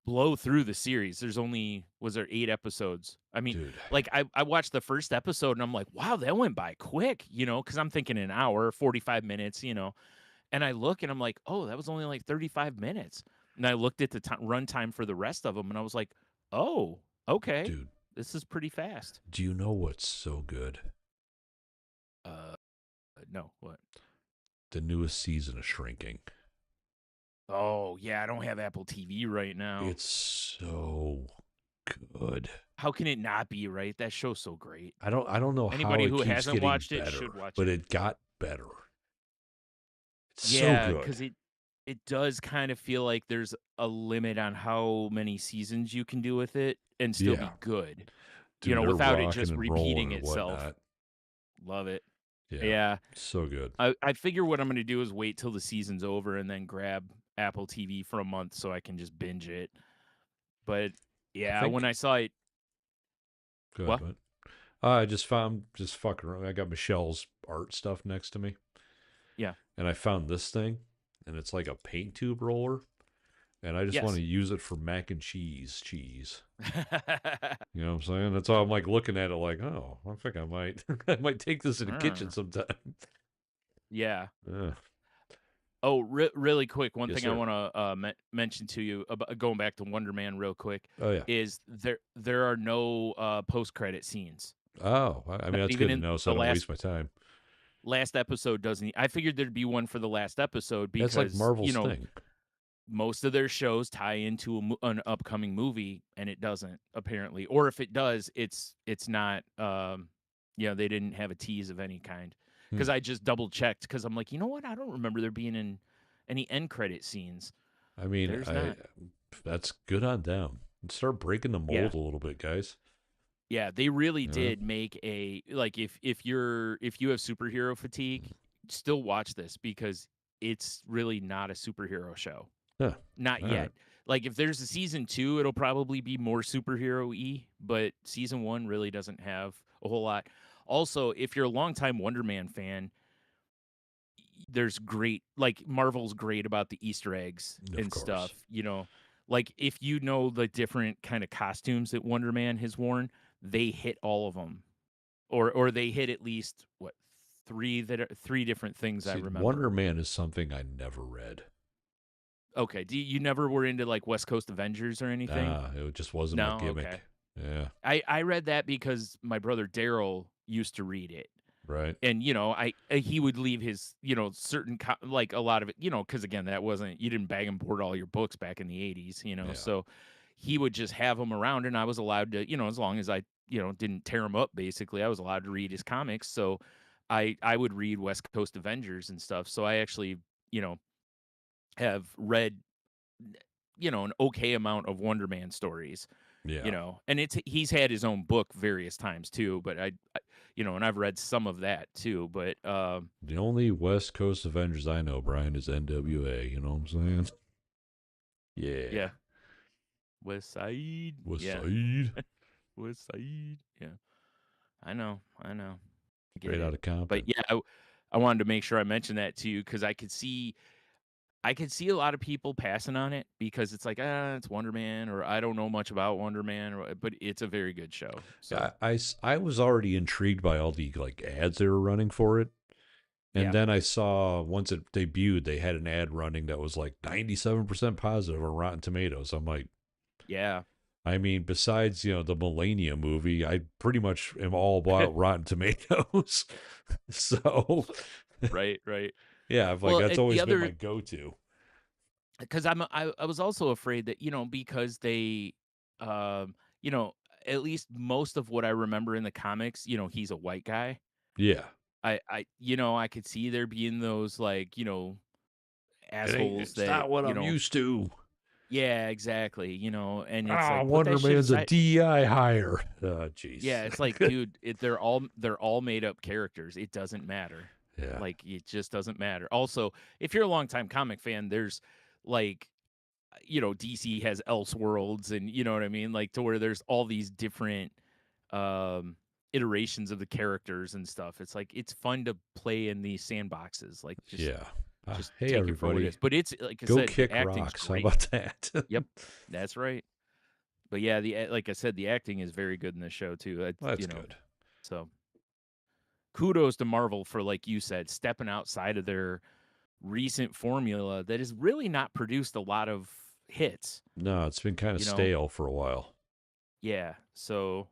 blow through the series. There's only was there 8 episodes? I mean, Dude. like I watched the first episode and I'm like, wow, that went by quick, because I'm thinking an hour, 45 minutes, and I look and I'm like, oh, that was only like 35 minutes. And I looked at the run time for the rest of them and I was like, oh, okay, Dude, this is pretty fast. do you know what's so good? Uh, no, what? The newest season of Shrinking. Oh, yeah, I don't have Apple TV right now. It's so good. How can it not be, right? That show's so great. I don't know how Anybody it who keeps hasn't getting watched it better, should watch but it. it got better. It's so Yeah, good. because it does kind of feel like there's a limit on how many seasons you can do with it and still Yeah. be good, Dude, they're without it rocking just and repeating rolling and itself. whatnot. Love it. Yeah. Yeah. So good. I figure what I'm gonna do is wait till the season's over and then grab Apple TV for a month so I can just binge it. But I yeah, when think I saw it, good, what? but I just found just fucking around. I got Michelle's art stuff next to me, Yeah. and I found this thing, and it's like a paint tube roller, and I just want Yes. to use it for mac and cheese. Cheese. You know what I'm saying? That's all I'm like looking at it like, oh, I think I might I might take this in the kitchen Mm, sometime. yeah. Yeah. Oh, really quick, one Yes, thing I sir. want to mention to you about going back to Wonder Man real quick Oh yeah. is there are no post credit scenes. Oh, I Not mean that's even good to in know, so the I don't waste my time. last episode doesn't. I figured there'd be one for the last episode That's like because Marvel's thing. most of their shows tie into an upcoming movie, and it doesn't apparently. Or if it does, it's not. They didn't have a tease of any kind. Hmm. Because I just double checked because I'm like, you know what? I don't remember there being any end credit scenes. I mean, There's I not. that's good on them. Start breaking the Yeah. mold a little bit, guys. Yeah, they really Yeah. did make a like if you have superhero fatigue, still watch this because it's really not a superhero show. Yeah. Not All right. yet. Like if there's a season 2, it'll probably be more superhero-y, but season 1 really doesn't have a whole lot. Also, if you're a longtime Wonder Man fan, there's great like Marvel's great about the Easter eggs Of and course. stuff. Like if you know the different kind of costumes that Wonder Man has worn, they hit all of them. Or they hit at least what three different things I See, Wonder remember. Man is something I never read. Okay, you never were into like West Coast Avengers or anything? Nah, it just wasn't my No, okay. gimmick. Yeah. I read that because my brother Daryl used to read it. Right. And he would leave his certain like a lot of it because again that wasn't you didn't bag and board all your books back in the 80s Yeah. so he would just have them around and I was allowed to as long as I didn't tear them up basically I was allowed to read his comics so I would read West Coast Avengers and stuff so I actually you know have read an okay amount of Wonder Man stories Yeah. and he's had his own book various times too, but and I've read some of that too, but The only West Coast Avengers I know, Brian, is NWA. You know what I'm saying? Yeah. yeah, West Side, West yeah, Side. West Side, yeah, I know, I get Straight it, out of but Compton. yeah, I wanted to make sure I mentioned that to you because I could see a lot of people passing on it because it's like it's Wonder Man or I don't know much about Wonder Man, but it's a very good show, Yeah, so I was already intrigued by all the like ads they were running for it. And yeah, then I saw once it debuted, they had an ad running that was like 97% positive on Rotten Tomatoes. I'm like, yeah, I mean, besides, the Millennia movie, I pretty much am all about Rotten Tomatoes. So, right, right. yeah, I've like Well, that's the always been my other go-to. because I was also afraid that because they um you know at least most of what I remember in the comics he's a white guy. Yeah. I could see there being those like assholes It's that not what I'm used to. yeah exactly and it's Ah, like put Wonder that shit Man's a aside. DEI hire. Jeez. Yeah, it's like dude they're all made up characters, it doesn't matter, Yeah. like it just doesn't matter. Also, if you're a longtime comic fan, there's like DC has Elseworlds and you know what I mean? Like to where there's all these different um iterations of the characters and stuff. It's like it's fun to play in these sandboxes. Like Yeah. just Hey, take it for what it everybody, is. But it's like I go said, the kick acting's rocks. How great. about that? Yep. That's right. But yeah, like I said, the acting is very good in this show too. That's good. So kudos to Marvel for like you said, stepping outside of their recent formula that has really not produced a lot of hits, No, it's been kind of you know. stale for a while. Yeah. So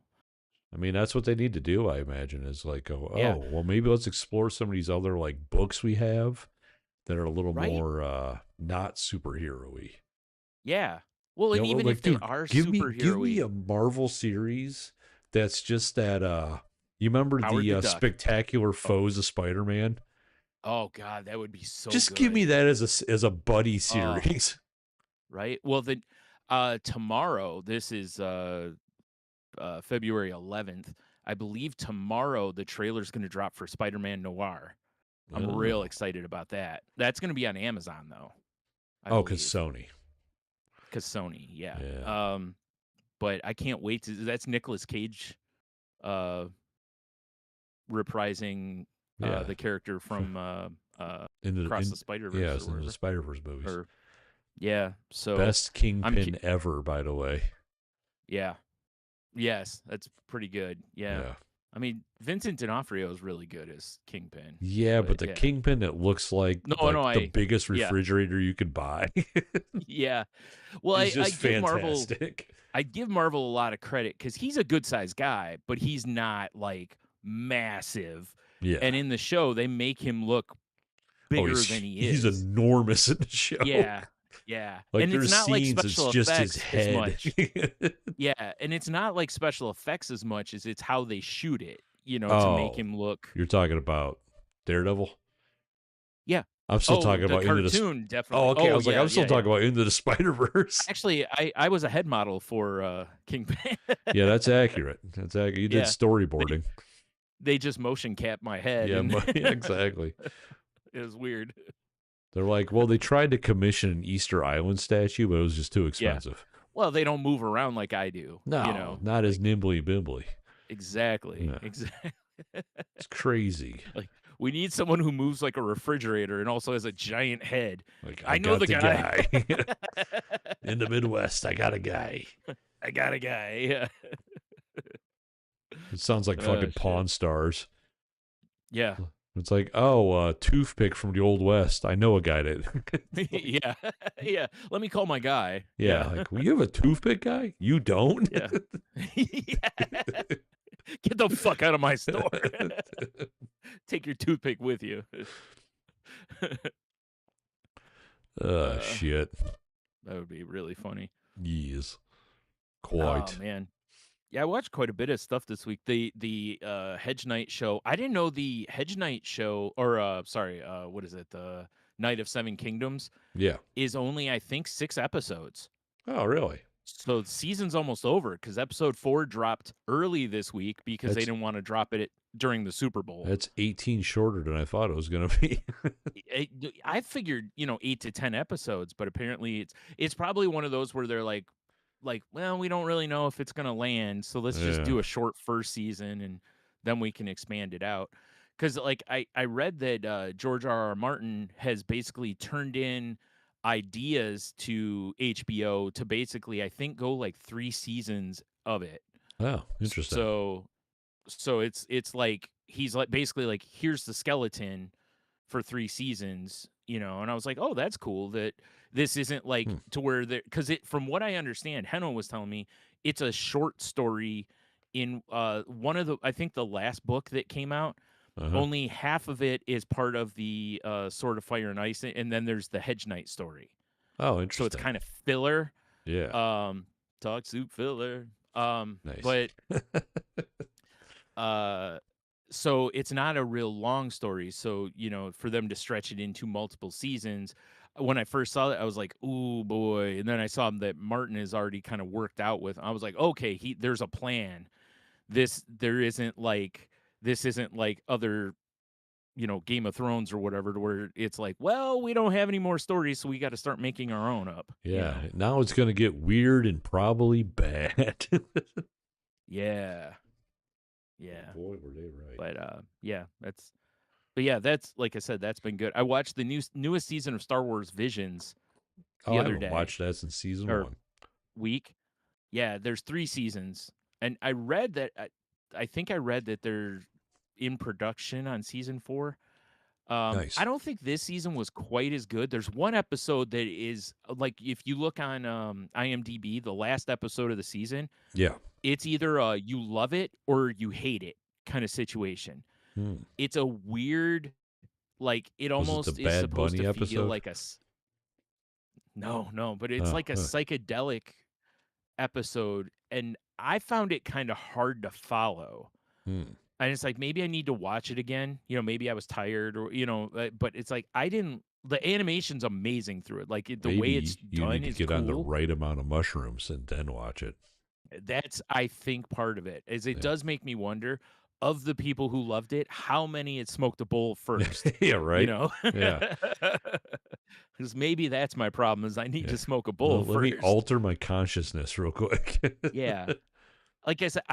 I mean, that's what they need to do, I imagine, is like, yeah, well, maybe let's explore some of these other like books we have that are a little right? more not superhero-y. Yeah. Well, and even Like, if they dude, are give me superhero-y, a Marvel series that's just that you remember Howard the the Duck. Spectacular Oh, Foes of Spider-Man? oh God, that would be so Just give me good. that as a buddy Oh, series. right. Well, then, tomorrow. This is February 11th. I believe tomorrow the trailer's going to drop for Spider-Man Noir. I'm real Oh. excited about that. That's going to be on Amazon though, I Oh, cuz believe, Sony. because Sony. Yeah. Yeah. But I can't wait to. That's Nicolas Cage, uh, reprising Yeah. the character from In the Across in the Spider Verse or yes, in the wherever. Spider-Verse movies. Or yeah, so Best I'm Kingpin ever, by the way. yeah, yes, that's pretty good. Yeah, Yeah. I mean Vincent D'Onofrio is really good as Kingpin, Yeah, but but the yeah, Kingpin that looks like no, no, like the biggest yeah, refrigerator you could buy yeah. Well, is I just give Marvel, fantastic. I give Marvel a lot of credit because he's a good sized guy, but he's not like massive. Yeah. And in the show, they make him look Oh, bigger he's than he he's is. enormous in the show. Yeah. Yeah, Like and it's there's not like scenes, it's special just his effects as head. much. Yeah, and it's not like special effects as much as it's how they shoot it, to make Oh, him look. you're talking about Daredevil? Yeah. I'm still Oh, talking the about Into the. cartoon, Oh, definitely. okay. I Oh, was like, yeah, I'm still yeah, yeah. talking about Into the Spider Verse. Actually, I was a head model for, Kingpin. Yeah, that's accurate. That's accurate. You did Yeah. They storyboarding. they just motion capped my head, Yeah, and yeah, exactly. it was weird. They're like, well, they tried to commission an Easter Island statue, but it was just too Yeah. expensive. Well, they don't move around like I do, No, not as like nimbly bimbly. exactly, Yeah, exactly. it's crazy. Like, we need someone who moves like a refrigerator and also has a giant head. Like, I I know got the the guy. guy. In the Midwest, I got a guy. I got a guy, yeah. It sounds like Oh, fucking shit. Pawn Stars. Yeah. It's like, oh, toothpick from the Old West. I know a guy that. Yeah. Yeah. Let me call my guy. Yeah, Yeah. like, well, you have a toothpick guy? You don't? Yeah. Yeah. Get the fuck out of my store. Take your toothpick with you. uh, Shit. that would be really funny. Yes. Oh Quite. man. Yeah, I watched quite a bit of stuff this week. The Hedge Knight show. I didn't know the Hedge Knight show, or sorry, what is it? The Night of Seven Kingdoms Yeah. is only, I think, 6 episodes. Oh, really? So the season's almost over because episode 4 dropped early this week because they That's didn't want to drop it during the Super Bowl. that's 18 shorter than I thought it was going to be. I figured 8 to 10 episodes, but apparently it's probably one of those where they're like, well, we don't really know if it's gonna land, so let's just Yeah. do a short first season and then we can expand it out. Because like I read that George R. R. Martin has basically turned in ideas to HBO to basically, I think, go like 3 seasons of it. Oh, interesting. So it's like he's like basically like, here's the skeleton for 3 seasons, and I was like, oh, that's cool that this isn't like Hmm. to where there, because it, from what I understand, Henno was telling me it's a short story in one of the, I think the last book that came out, Uh-huh. only half of it is part of the Sword of Fire and Ice, and then there's the Hedge Knight story. Oh, So it's interesting. kind of filler, Yeah. um talk soup filler, Nice. but uh so it's not a real long story, so for them to stretch it into multiple seasons, when I first saw it I was like, "Ooh boy," and then I saw that Martin is already kind of worked out with, I was like, okay, there's a plan. This isn't like other, Game of Thrones or whatever, to where it's like, well, we don't have any more stories, so we got to start making our own up. Yeah. Now it's going to get weird and probably bad. Yeah, Oh yeah. boy, were they right. But yeah, that's like I said, that's been good. I watched the newest season of Star Wars Visions Oh, the I other haven't day, watched that since season or 1. week. Yeah, there's 3 seasons, and I read that I think I read that they're in production on season 4. I Nice. don't think this season was quite as good. There's one episode that is like, if you look on IMDb, the last episode of the season, Yeah. it's either you love it or you hate it kind of situation. Hmm. It's a weird, like, it Was it the almost is Bad supposed Bunny to feel episode? like no, but it's Oh, like a psychedelic episode, and I found it kind of hard to follow. hmm. And it's like, maybe I need to watch it again. Maybe I was tired, or but it's like, I didn't. The animation's amazing through it. Like, the way it's Maybe you done need to is get on the cool. right amount of mushrooms and then watch it. That's, I think, part of it. Is it Yeah. does make me wonder, of the people who loved it, how many had smoked a bowl first? Yeah, You right? know, Yeah. because maybe that's my problem. Is I need Yeah. to smoke a bowl Well, let me first. alter my consciousness real quick. Yeah. Like I said,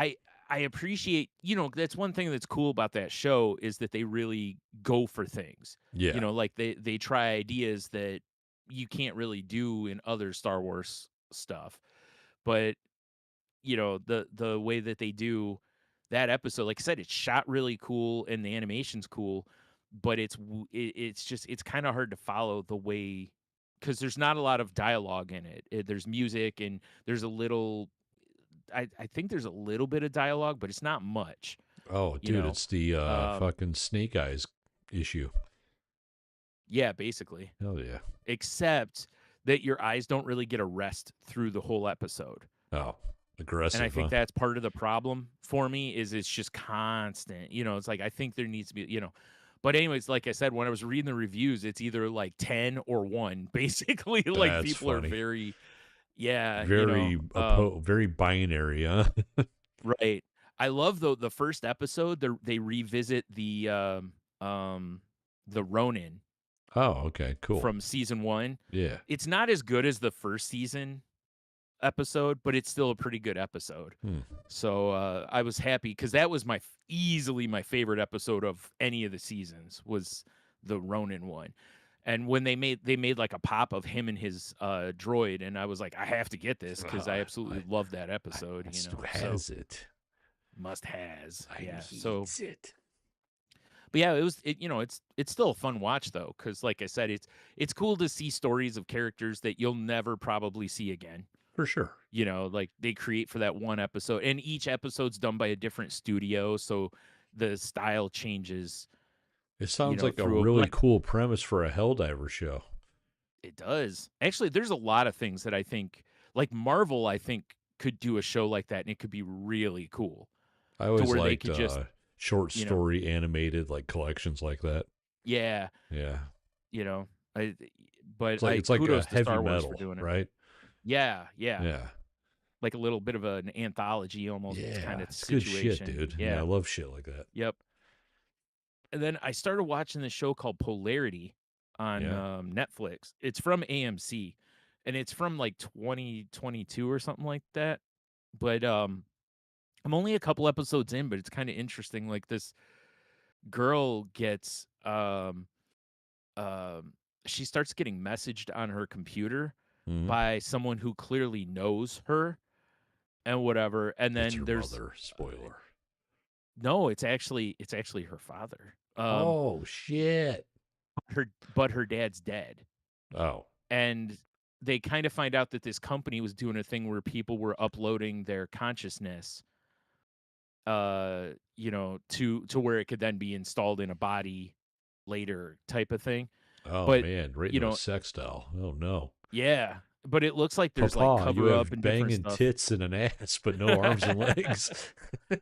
I appreciate, that's one thing that's cool about that show, is that they really go for things. Yeah. Like they try ideas that you can't really do in other Star Wars stuff. But the way that they do that episode, like I said, it's shot really cool and the animation's cool, but it's just, it's kind of hard to follow the way, because there's not a lot of dialogue in it. There's music, and there's a little, I think there's a little bit of dialogue, but it's not much, Oh, you dude, know. it's the Um, fucking Snake Eyes issue. yeah, basically. Hell yeah. Except that your eyes don't really get a rest through the whole episode. Oh, And I aggressive, think huh? that's part of the problem for me is it's just constant. It's like I think there needs to be, but anyways, like I said, when I was reading the reviews, it's either like 10 or 1. Basically, like That's people are funny. very yeah, Very binary, huh? right. I love though the first episode they revisit the Ronin Oh, okay, cool. from season 1. Yeah. It's not as good as the first season episode, but it's still a pretty good episode. Hmm. So I was happy because that was easily my favorite episode of any of the seasons was the Ronin one. And when they made like a pop of him and his droid, and I was like, I have to get this because I absolutely love that I episode. must who So has it. must has I yeah. So needs it. but yeah, it's still a fun watch though because like I said, it's cool to see stories of characters that you'll never probably see again. For sure. Like they create for that one episode, and each episode's done by a different studio, so the style changes, It sounds like a through really like cool premise for a Helldiver show. it does. Actually, there's a lot of things that I think, like Marvel, I think could do a show like that, and it could be really cool I to always where they liked could just, short you know, story animated like collections like that. yeah, Yeah. you know, I, but I It's like a kudos to heavy Star Wars for metal, doing it. right? Yeah, yeah, Yeah. like a little bit of an anthology almost kind Yeah. of It's good shit, situation. dude. Yeah, I Yeah, love shit like that. yep. And then I started watching this show called Polarity on Yeah. Netflix. It's from AMC, and it's from like 2022 or something like that. But I'm only a couple episodes in, but it's kind of interesting. Like this girl gets um she starts getting messaged on her computer Mhm. by someone who clearly knows her and whatever. And It's then her there's mother. Spoiler. no, it's actually her father. Oh shit. But her dad's dead. Oh. And they kind of find out that this company was doing a thing where people were uploading their consciousness to where it could then be installed in a body later type of thing. Oh But man, right you into a know sex doll. Oh no. yeah, but it looks like there's like Papa, you cover up have and different banging stuff. tits and an ass, but no arms and legs.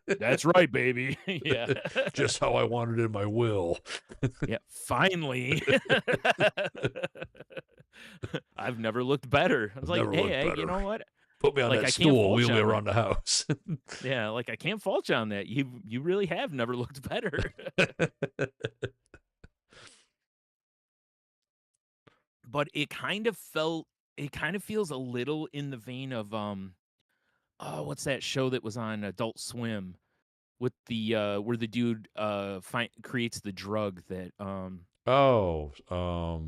That's right, baby. Yeah. Just how I wanted it in my will. Yeah, finally. I've never looked better. I was like, Never looked hey, you better. know what? Put me on Like that I can't stool, fault wheel you me on that. around the house. Yeah, like I can't fault you on that. You really have never looked better. But it kind of feels a little in the vein of oh, what's that show that was on Adult Swim with the where the dude creates the drug that Oh, uh,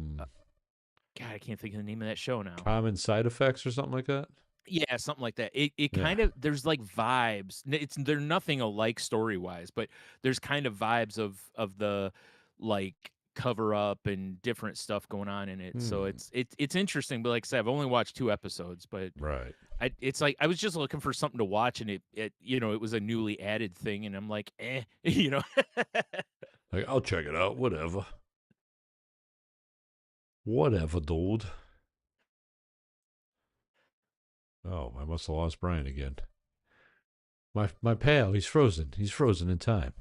God, I can't think of the name of that show now. common side effects or something like that. Yeah, something like that. It Yeah. kind of there's like vibes. They're nothing alike story wise, but there's kind of vibes of the like cover up and different stuff going on in it. So Hmm. it's interesting. But like I said, I've only watched 2 episodes, but Right. it's like I was just looking for something to watch, and it was a newly added thing, and I'm like, eh. Like, I'll check it out. Whatever. Whatever, dude. Oh, I must have lost Brian again. My pal, he's frozen. He's frozen in time.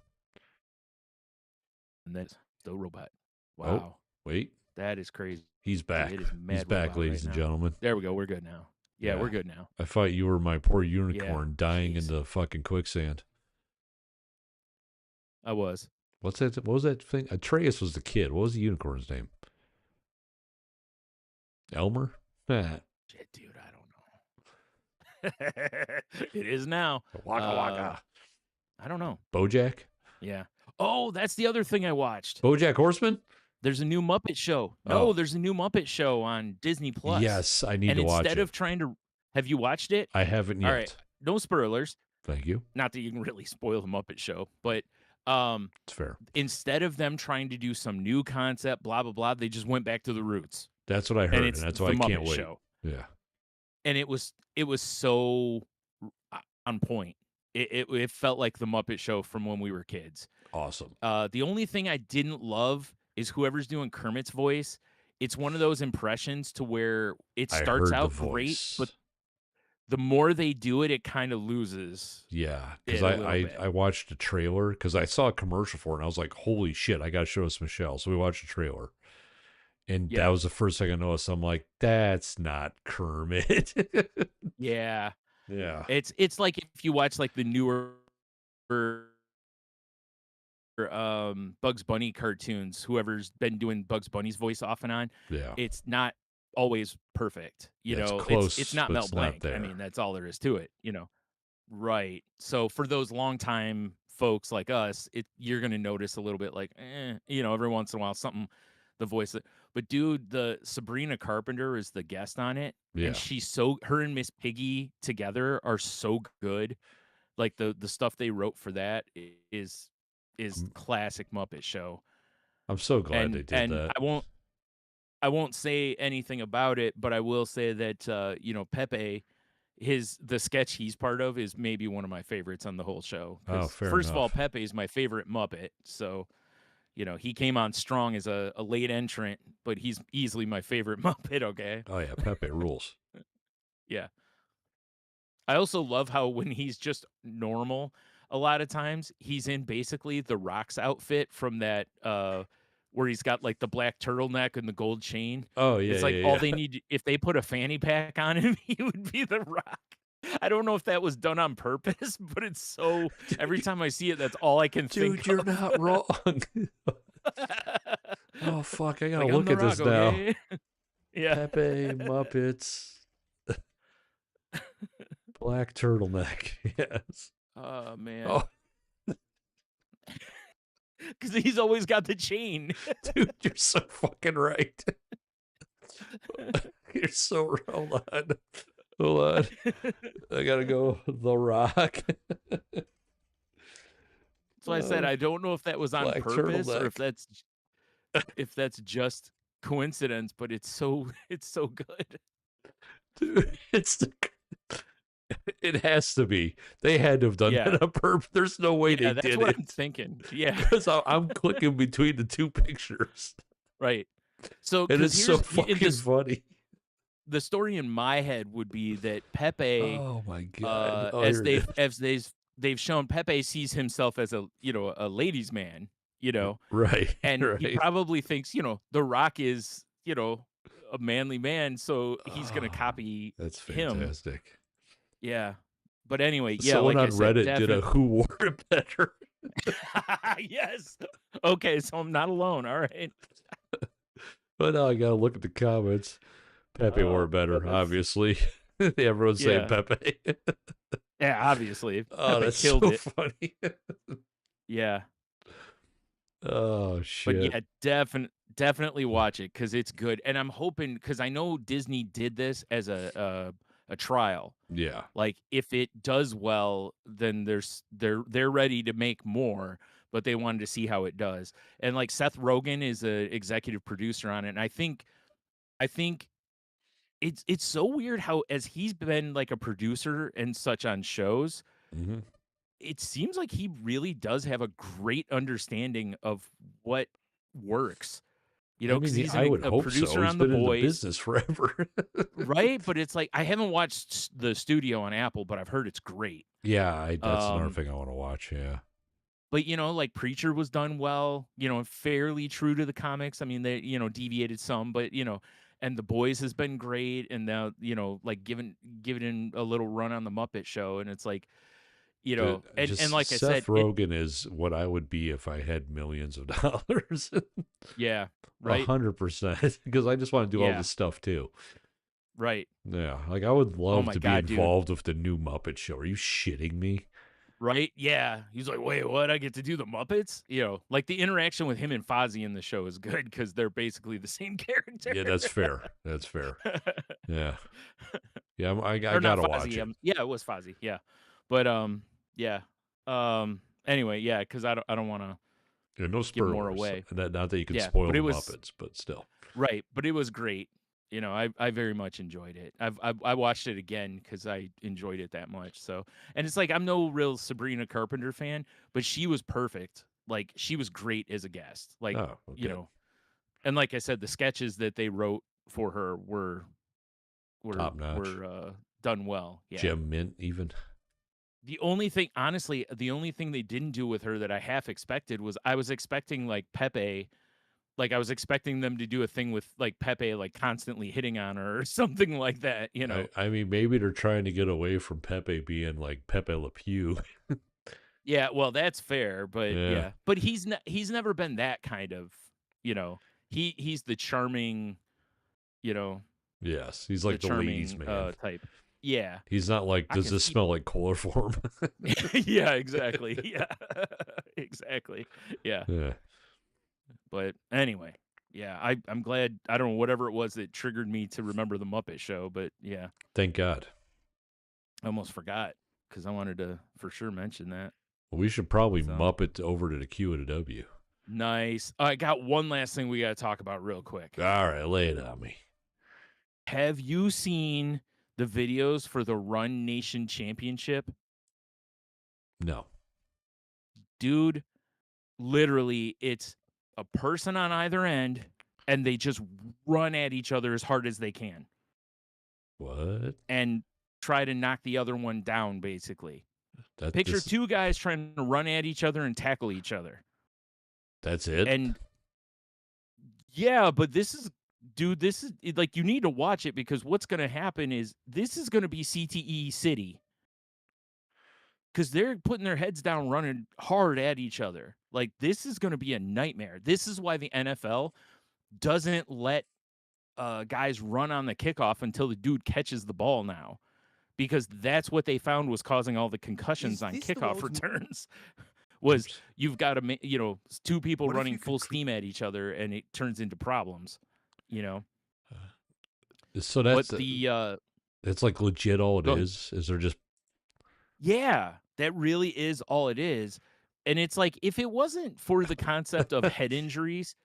And that's the robot. Oh, Wow, wait. that is crazy. He's back. It is He's mad back, robot ladies right and now. gentlemen. There we go. We're good now. Yeah, we're Yeah. good now. I thought you were my poor unicorn dying jeez. in the fucking quicksand. I was. What's that? What was that thing? Atreus was the kid. What was the unicorn's name? Elmer? Nah. Shit, dude, I don't know. It is now. Waka waka. I don't know. Bojack? Yeah. Oh, that's the other thing I watched. Bojack Horseman? There's a new Muppet show. No, Oh. there's a new Muppet show on Disney Plus. Yes, I need And to watch instead it. of trying to, have you watched it? I haven't All yet. right. No spoilers. Thank you. Not that you can really spoil the Muppet Show, but It's fair. instead of them trying to do some new concept, blah blah blah, they just went back to the roots. That's what I heard, And and it's that's the why I can't Muppet wait. Show. Yeah. And it was so on point. It felt like the Muppet Show from when we were kids. Awesome. The only thing I didn't love is whoever's doing Kermit's voice it's one of those impressions to where it I starts heard the out great, but voice. the more they do it, it kind of loses Yeah, because it a I, little I bit. I watched a trailer because I saw a commercial for it and I was like, holy shit, I gotta show this Michelle. So we watched a trailer. And that Yeah. was the first thing I noticed. I'm like, that's not Kermit. Yeah. Yeah. It's like if you watch like the newer Bugs Bunny cartoons, whoever's been doing Bugs Bunny's voice off and on, Yeah. it's not always perfect. Yeah, it's It's close, not but Mel it's not Blanc. I there. mean, that's all there is to it. Right. So for those longtime folks like us, you're gonna notice a little bit like, every once in a while something the voice but dude, the Sabrina Carpenter is the guest on it, and Yeah. her and Miss Piggy together are so good. Like the stuff they wrote for that is I'm, classic Muppet Show. I'm so glad they did And that. I won't say anything about it, but I will say that Pepe, the sketch he's part of is maybe one of my favorites on the whole show. Oh, Because fair first of all, enough. Pepe is my favorite Muppet, so he came on strong as a late entrant, but he's easily my favorite Muppet. Okay, Oh, yeah. Pepe rules. yeah. I also love how when he's just normal, a lot of times he's in basically the Rock's outfit from that where he's got like the black turtleneck and the gold chain. Oh, yeah, It's like yeah, all yeah. they need if they put a fanny pack on him, he would be the Rock. I don't know if that was done on purpose, but it's so every dude, time I see it, that's all I can think dude, you're of. not wrong. Oh, fuck. I gotta Like I'm look the at Rock, this now. okay? Yeah. Pepe, Muppets, black turtleneck. Yes. Oh man. Oh, Cuz he's always got the chain. dude, you're so fucking right. You're so hold on. Hold on. I gotta go The Rock. So I said I don't know if that was on Black purpose or turtleneck. if that's just coincidence, but it's so it's so good. Dude, it has to be. They had to have done Yeah. that on purpose. There's no way they Yeah, that's did what I'm it. thinking. Yeah. Because I'm clicking between the two pictures. Right. So And cuz it's so here's in fucking this funny. the story in my head would be that Pepe Oh my god. Oh, as here it is. they've shown Pepe sees himself as a ladies man, you know, Right, and he right. probably thinks, The Rock is, a manly man, so he's gonna Oh, copy that's him. fantastic. Yeah. But anyway, yeah, Someone like I on said, Reddit did a definitely. who wore it better. Yes. Okay, so I'm not alone. All right. But now I gotta look at the comments. Pepe wore Oh it my better, goodness. obviously. Everyone's saying Yeah. Pepe. Yeah, obviously. Oh, Pepe that's killed so it. funny. Yeah. Oh But shit. yeah, definitely watch it because it's good. And I'm hoping because I know Disney did this as a trial. Yeah. Like if it does well, then they're ready to make more, but they wanted to see how it does. And like Seth Rogen is a executive producer on it. And I think it's so weird how as he's been like a producer and such on shows, Hmm. it seems like he really does have a great understanding of what works. I Because mean, he's I would a hope so. producer He's on The been in the Boys, business forever. right? But it's like I haven't watched the studio on Apple, but I've heard it's great. Yeah, that's another Um, thing I want to watch. Yeah. but like Preacher was done well, fairly true to the comics. I mean, they deviated some, but and The Boys has been great, and now like giving a little run on the Muppet Show, and it's like Dude, and just like I said, Seth Rogen is what I would be if I had millions of dollars. yeah, right, 100%. Because I just want to do all yeah, this stuff too. right. Yeah. Like I would Oh love my to be god, dude. involved with the new Muppet Show. Are you shitting me? Right? Yeah. He's like, wait, what? I get to do the Muppets? Like the interaction with him and Fozzie in the show is good because they're basically the same character. Yeah, that's fair. That's fair. Yeah. Yeah, I Or not gotta watch Fozzie. it. Yeah, it was Fozzie. Yeah. But yeah. Anyway, yeah, because I don't want to Yeah, no give more spoilers. away. Not that you can Yeah, spoil but the it was Muppets, but still. right. But it was great. I very much enjoyed it. I watched it again because I enjoyed it that much. So, and it's like I'm no real Sabrina Carpenter fan, but she was perfect. Like she was great as a guest. Like Oh, you okay. know, And like I said, the sketches that they wrote for her were Top notch. were done well. Yeah. Gem Mint, even. The only thing, honestly, the only thing they didn't do with her that I half expected was I was expecting like Pepe, like I was expecting them to do a thing with like Pepe, like constantly hitting on her or something like that, you know? I mean, maybe they're trying to get away from Pepe being like Pepe Le Pew. Yeah, well, that's fair, but Yeah. yeah, but he's never been that kind of, you know, he's the charming, you know, Yes. He's the like the ladies' charming man. type. Yeah, He's not like, I does can this see. smell like chloroform? Yeah, exactly. Yeah, exactly. Yeah, Yeah. but anyway, yeah, I'm glad. I don't know whatever it was that triggered me to remember the Muppet Show, but yeah, Thank God. I almost forgot because I wanted to for sure mention that. Well, we should probably So Muppet over to the Q and a W. nice. I got one last thing we got to talk about real quick. All right, lay it on me. Have you seen the videos for the Run Nation Championship? No. Dude, literally, it's a person on either end, and they just run at each other as hard as they can What? and try to knock the other one down, basically. That Picture this two guys trying to run at each other and tackle each other. that's it? And yeah, but dude, this is like, you need to watch it because what's going to happen is this is going to be CTE City because they're putting their heads down, running hard at each other. Like, this is going to be a nightmare. This is why the NFL doesn't let guys run on the kickoff until the dude catches the ball now, because that's what they found was causing all the concussions Is on this the kickoff world's returns. Was Oops. you've got to, two people What if running you could full steam at each other and it turns into problems, you know. So But that's it's like legit all it go ahead. is there just Yeah, that really is all it is. And it's like, if it wasn't for the concept of head injuries,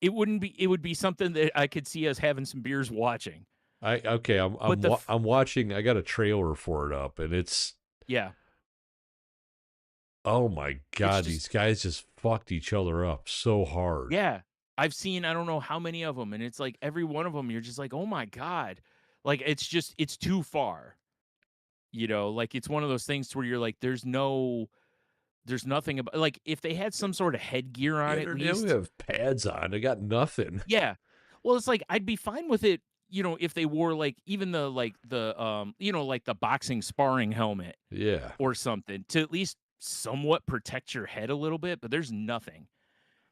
it would be something that I could see us having some beers watching. I okay, But I'm watching. I got a trailer for it up and it's yeah, oh my it's god, just these guys just fucked each other up so hard. yeah. I've seen I don't know how many of them, and it's like every one of them you're just like, "Oh my god." Like, it's too far. Like, it's one of those things where you're like, there's nothing about, like, if they had some sort of headgear on Yeah, at they don't least. have pads on. They got nothing. Yeah. Well, it's like I'd be fine with it, if they wore like even like the boxing sparring helmet Yeah. or something to at least somewhat protect your head a little bit, but there's nothing.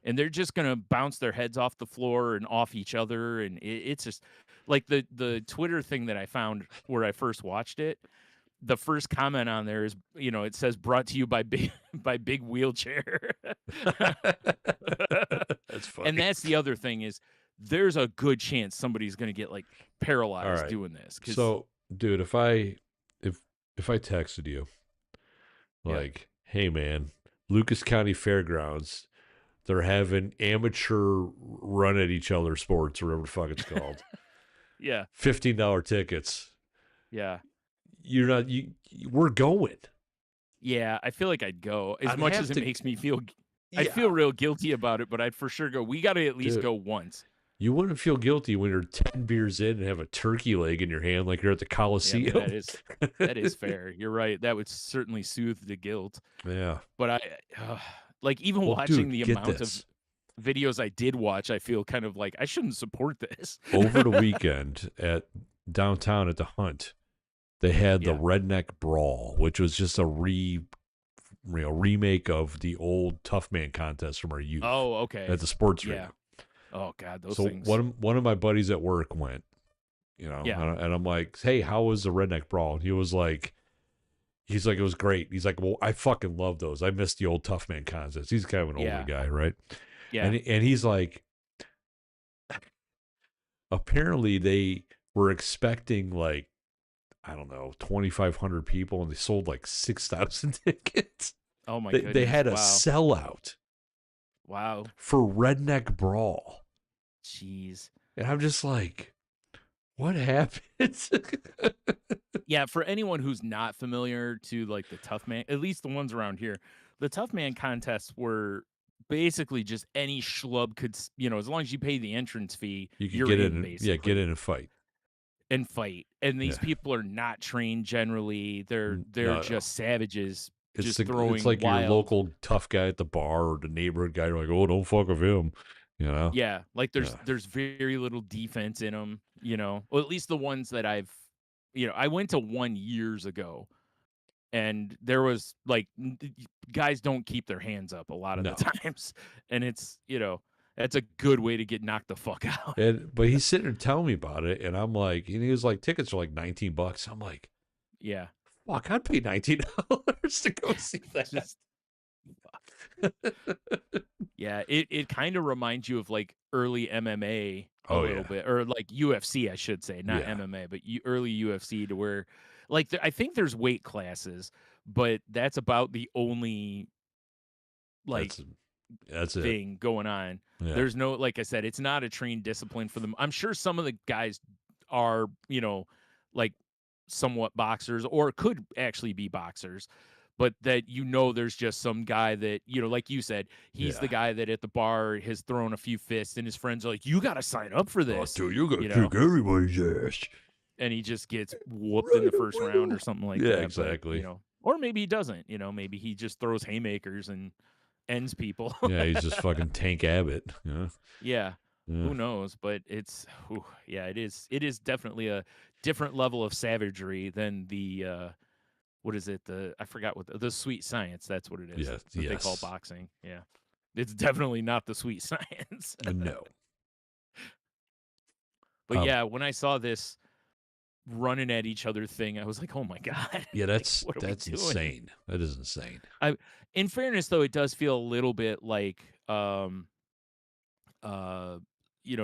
And they're just gonna bounce their heads off the floor and off each other, and it's just like the Twitter thing that I found where I first watched it. The first comment on there is, it says brought to you by big by big wheelchair. That's And funny. that's the other thing is there's a good chance somebody's gonna get like All paralyzed right. doing this because So, dude, if I texted you yeah. like, "Hey man, Lucas County Fairgrounds, they're having amateur run at each other sports or whatever the fuck it's called. Yeah. $15 tickets. Yeah. You're not we're going." Yeah, I feel like I'd go as I'd much as have it to makes me feel. I'd feel yeah, real guilty about it, but I'd for sure go. We got to at least dude. go once. You wouldn't feel guilty when you're 10 beers in and have a turkey leg in your hand like you're at the Yeah, I mean, Coliseum. that is fair. You're right. That would certainly soothe the guilt. Yeah. But like, even Well, watching dude, the get amount of this. videos I did watch, I feel kind of like I shouldn't support this. Over the weekend at downtown at the Hunt, they had the Yeah. Redneck Brawl, which was just a remake of the old Tough Man contest from our youth Oh, okay. at the sports arena. Yeah. Oh God, those So things. one of my buddies at work went, Yeah. and I'm like, "Hey, how was the Redneck Brawl?" And he's like, "It was great." He's like, "Well, I fucking love those. I miss the old Tough Man contest." He's kind of an older Yeah. guy, right? Yeah. And he's like, apparently they were expecting like I don't know 2,500 people, and they sold like 6,000 tickets. Oh my They goodness. had a Wow. sellout Wow. for Redneck Brawl, Jeez. and I'm just like, what happened? Yeah, for anyone who's not familiar to like the Tough Man, at least the ones around here, the Tough Man contests were basically just any schlub could, as long as you pay the entrance fee, You could you're get in in and get basically in and fight. and fight. And these Yeah. people are not trained generally. They're No, no. just savages, It's just it's throwing like your wild. local tough guy at the bar or the neighborhood guy. You're like, oh, don't fuck with him. You know? Yeah, like Yeah. there's very little defense in them, Well, at least the ones that I went to one years ago, and there was like guys don't keep their hands up a lot of the No. times, and that's a good way to get knocked the fuck out. But he's sitting there telling me about it, and I'm like, and he was like, tickets are like $19. I'm like, Yeah, fuck, I'd pay $19 to go see that. just yeah. It kind of reminds you of like early MMA a Oh little yeah, bit, or like UFC, I should say, not yeah. MMA, but early UFC to where, like, I think there's weight classes, but that's about the only like That's that's it. thing going on. Yeah, There's no, like I said, it's not a trained discipline for them. I'm sure some of the guys are, like somewhat boxers or could actually be boxers, but that there's just some guy that, like you said, he's the yeah. guy that at the bar has thrown a few fists and his friends are like, you got to sign up for Oh, this, dude, you gotta you know, kick everybody's ass. and he just gets whooped in Right the first round or away. something like Yeah, that. But, exactly. or maybe he doesn't, maybe he just throws haymakers and ends people. Yeah, he's just fucking Tank Abbott. Yeah, Yeah. yeah, Who knows? But yeah, it is definitely a different level of savagery than the what is it? I forgot what the sweet science, that's what it is yes, that they call yes. boxing. Yeah. It's definitely not the sweet science. No. But Um, yeah, when I saw this running at each other thing, I was like, "Oh my god." yeah, Like, what are we that's doing? insane. That is insane. I In fairness though, it does feel a little bit like uh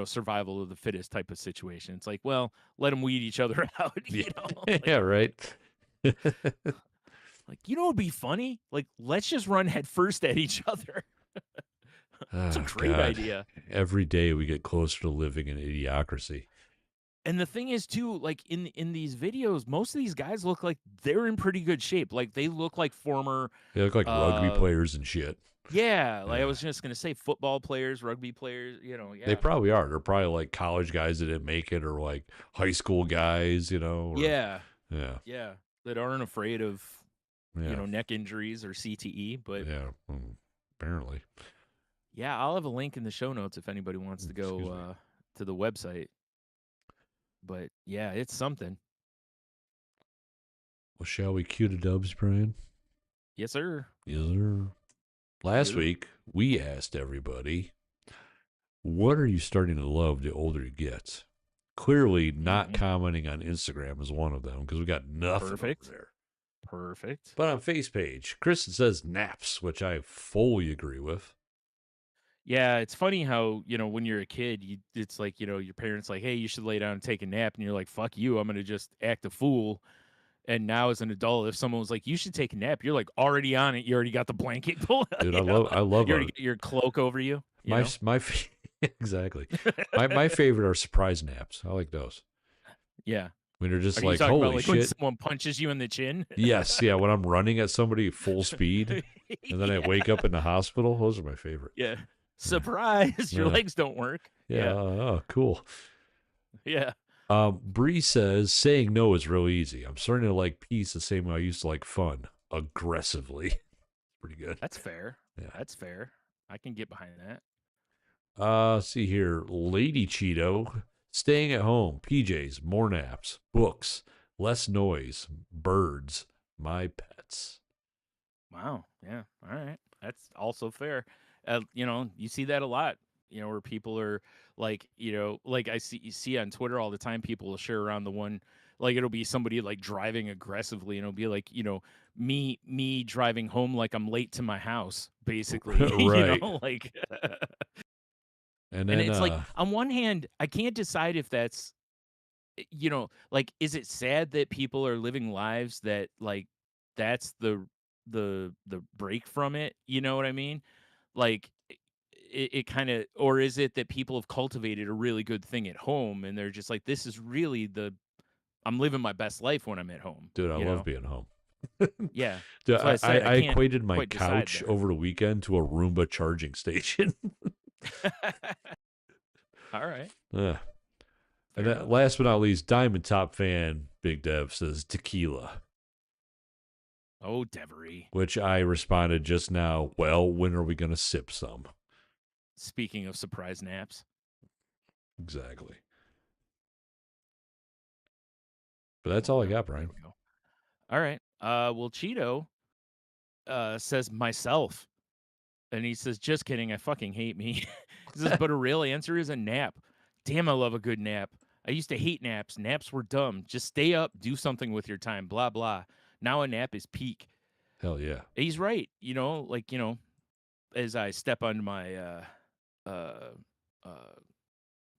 survival of the fittest type of situation. It's like, well, let them weed each other out, Yeah, like yeah, right. like it'd be funny, like let's just run headfirst at each other. It's a Oh great God. idea. Every day we get closer to living in idiocracy. And the thing is too, like in these videos, most of these guys look like they're in pretty good shape, like they look like former They look like rugby uh players and shit. yeah, like I Yeah. was just gonna say football players, rugby players, They yeah. probably are. They're probably like college guys that didn't make it or like high school guys, or Yeah, yeah. yeah, that aren't afraid of Yeah. neck injuries or CTE. But Yeah. Apparently. yeah, I'll have a link in the show notes if anybody wants to go Excuse me. to the website. But yeah, it's something. Well, shall we cue the dubs, Brian? Yes, sir. Yes, sir. Last Yep. week, we asked everybody, what are you starting to love the older you get? Clearly, not Mhm. commenting on Instagram is one of them because we got nothing over Perfect. there. Perfect. But on Face page, Kristen says naps, which I fully agree with. Yeah, it's funny how, when you're a kid, it's like, your parents like, "Hey, you should lay down and take a nap." And you're like, "Fuck you, I'm going to just act a fool." And now as an adult, if someone was like, "You should take a nap," you're like already on it. You already got the blanket pulled, Dude, I love You already our got your cloak over you. exactly. My favorite are surprise naps. I like those. Yeah. When you're Are just you like, talking about holy like when shit. someone punches you in the chin? Yes, yeah. When I'm running at somebody full speed, and then I Yeah. wake up in the hospital, those are my favorite. Yeah. Yeah, Surprise, your yeah, legs don't work. yeah. Yeah. Oh, cool. Yeah. Bree says saying no is real easy. I'm starting to like peace the same way I used to like fun aggressively. Pretty good. That's fair. Yeah. That's fair. I can get behind that. See here, Lady Cheeto, staying at home, PJs, more naps, books, less noise, birds, my pets. Wow. Yeah. All right. That's also fair. You see that a lot. Where people are like, like you see on Twitter all the time. People will share around the one, like it'll be somebody like driving aggressively, and it'll be like, me driving home like I'm late to my house, basically. Right. Like, And and then it's like on one hand, I can't decide if that's, like, is it sad that people are living lives that like that's the break from it? You know what I mean? Like it kind of, or is it that people have cultivated a really good thing at home and they're just like, this is really I'm living my best life when I'm at home, dude, I love being home. Yeah. Dude, That's why I said I I can't equated my quite decide couch there. over the weekend to a Roomba charging station. All right. Yeah. And Fair enough. last but not least, Diamond Top fan Big Dev says tequila, Oh, Devery. which I responded just now. Well, when are we going to sip some? Speaking of surprise naps. Exactly. But that's Hold all I on. got, There Brian. we go. All right. Well, Cheeto says myself. And he says, just kidding. I fucking hate me. He says, but a real answer is a nap. Damn, I love a good nap. I used to hate naps. Naps were dumb. Just stay up, do something with your time, blah, blah. Now a nap is peak. Hell yeah. He's right. As I step on my uh, uh,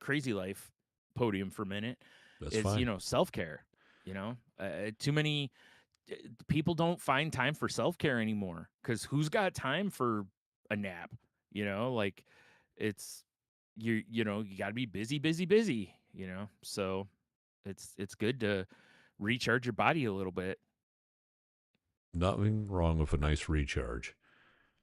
crazy life podium for a minute, That's is, fine. self care. Too many people don't find time for self care anymore because who's got time for a nap? Like it's you got to be busy, busy, busy. So it's good to recharge your body a little bit. Nothing wrong with a nice recharge.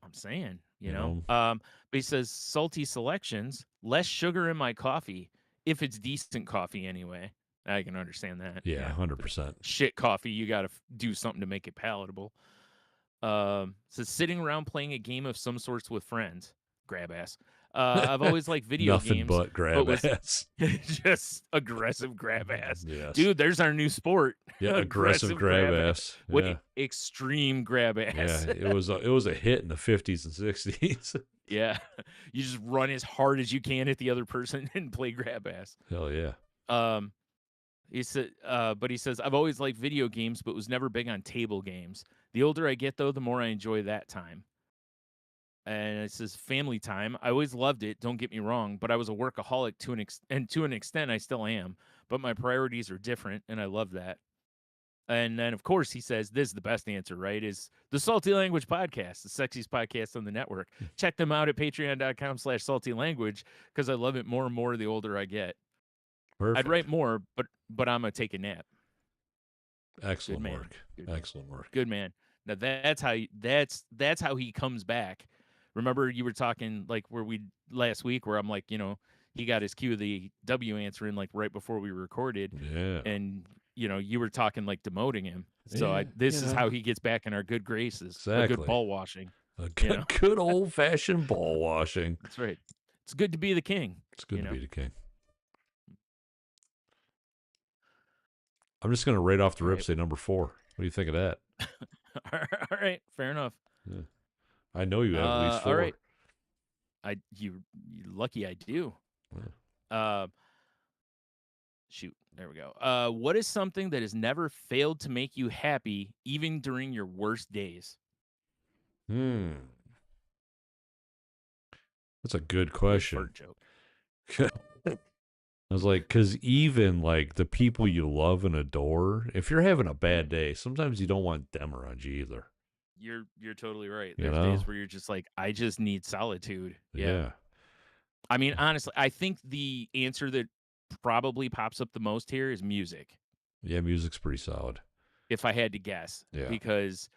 I'm saying, You know? but he says salty selections, less sugar in my coffee if it's decent coffee anyway. I can understand that. Yeah, Yeah, if it's 100%. shit coffee, you got to do something to make it palatable. Says sitting around playing a game of some sorts with friends. Grab ass. I've always liked video Nothing games, but but grab was ass. just aggressive grab ass. Yes. Dude, there's our new sport. Yeah, aggressive Aggressive grab grab ass. ass. Wait, Yeah. extreme grab Yeah, ass. it was a hit in the 50s and 60s. Yeah. You just run as hard as you can at the other person and play grab ass. Hell yeah. Um, but he says, I've always liked video games, but was never big on table games. The older I get, though, the more I enjoy that time. And it says family time. I always loved it. Don't get me wrong, but I was a workaholic to an extent, I still am. But my priorities are different, and I love that. And then, of course, he says this is the best answer, right? Is the Salty Language Podcast, the sexiest podcast on the network. Check them out at patreon.com/saltylanguage because I love it more and more the older I get. I'd Perfect. write more, but I'm going to take a nap. Good Excellent man. work. Good man. Excellent work. Good man. Now that's how he comes back. Remember you were talking like where we last week where I'm like, he got his Q of the W answer in like right before we recorded Yeah. and you were talking like demoting him. So Yeah, this is how he gets back in our good graces. A good exactly. ball washing, A you know. good old fashioned ball washing. That's right. It's good to be the king, It's good you to know. be the king. I'm just going to right off the All rip right. say number 4. What do you think of that? All right, fair enough. Yeah. I know you have at least 4. All right. You lucky I do. Yeah. Shoot, there we go. What is something that has never failed to make you happy, even during your worst days? That's a good Good question. fart joke. I was like, because even like the people you love and adore, if you're having a bad day, sometimes you don't want them around you either. You're totally right. You There's know? days where you're just like, I just need solitude. Yeah. Yeah. I mean, honestly, I think the answer that probably pops up the most here is music, Yeah, music's pretty solid. if I had to guess, Yeah. because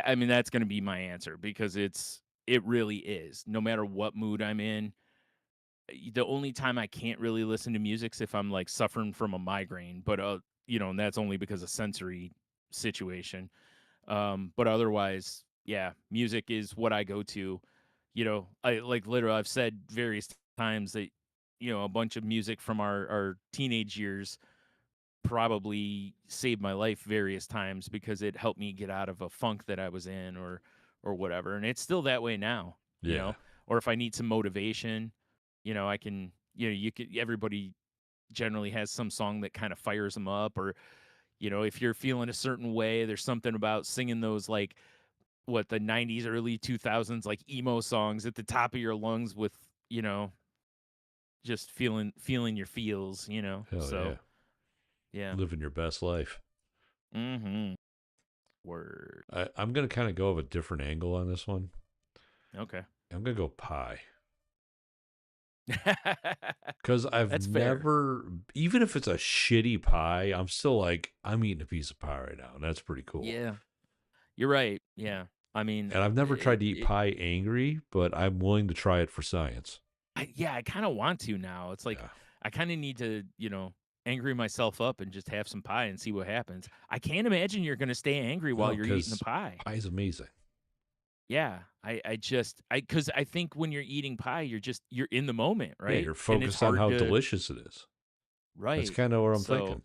I mean, that's going to be my answer because it really is. No matter what mood I'm in, the only time I can't really listen to music is if I'm like suffering from a migraine, but and that's only because of sensory situation. But otherwise, yeah, music is what I go to. I like literally I've said various times that a bunch of music from our teenage years probably saved my life various times because it helped me get out of a funk that I was in or whatever. And it's still that way now, Yeah. or if I need some motivation, I can, you could, everybody generally has some song that kind of fires them up or, if you're feeling a certain way, there's something about singing those like what the 90s, early 2000s, like emo songs at the top of your lungs with, just feeling your feels. Hell yeah. So, yeah. Living your best life. Mhm. Word. I'm going to kind of go of a different angle on this one. Okay. I'm going to go pie. Because I've That's fair. never, even if it's a shitty pie, I'm still like, I'm eating a piece of pie right now. And that's pretty cool. Yeah. You're right. Yeah. I mean, And I've never tried to eat pie angry, but I'm willing to try it for science. yeah, I kind of want to now. It's like Yeah. I kind of need to, angry myself up and just have some pie and see what happens. I can't imagine you're going to stay angry while No, you're eating the because pie. pie is amazing. Yeah. Because I think when you're eating pie, you're in the moment, Yeah, right? you're And it's focused on hard how to, delicious it is. That's right. kind of what I'm So thinking. Like,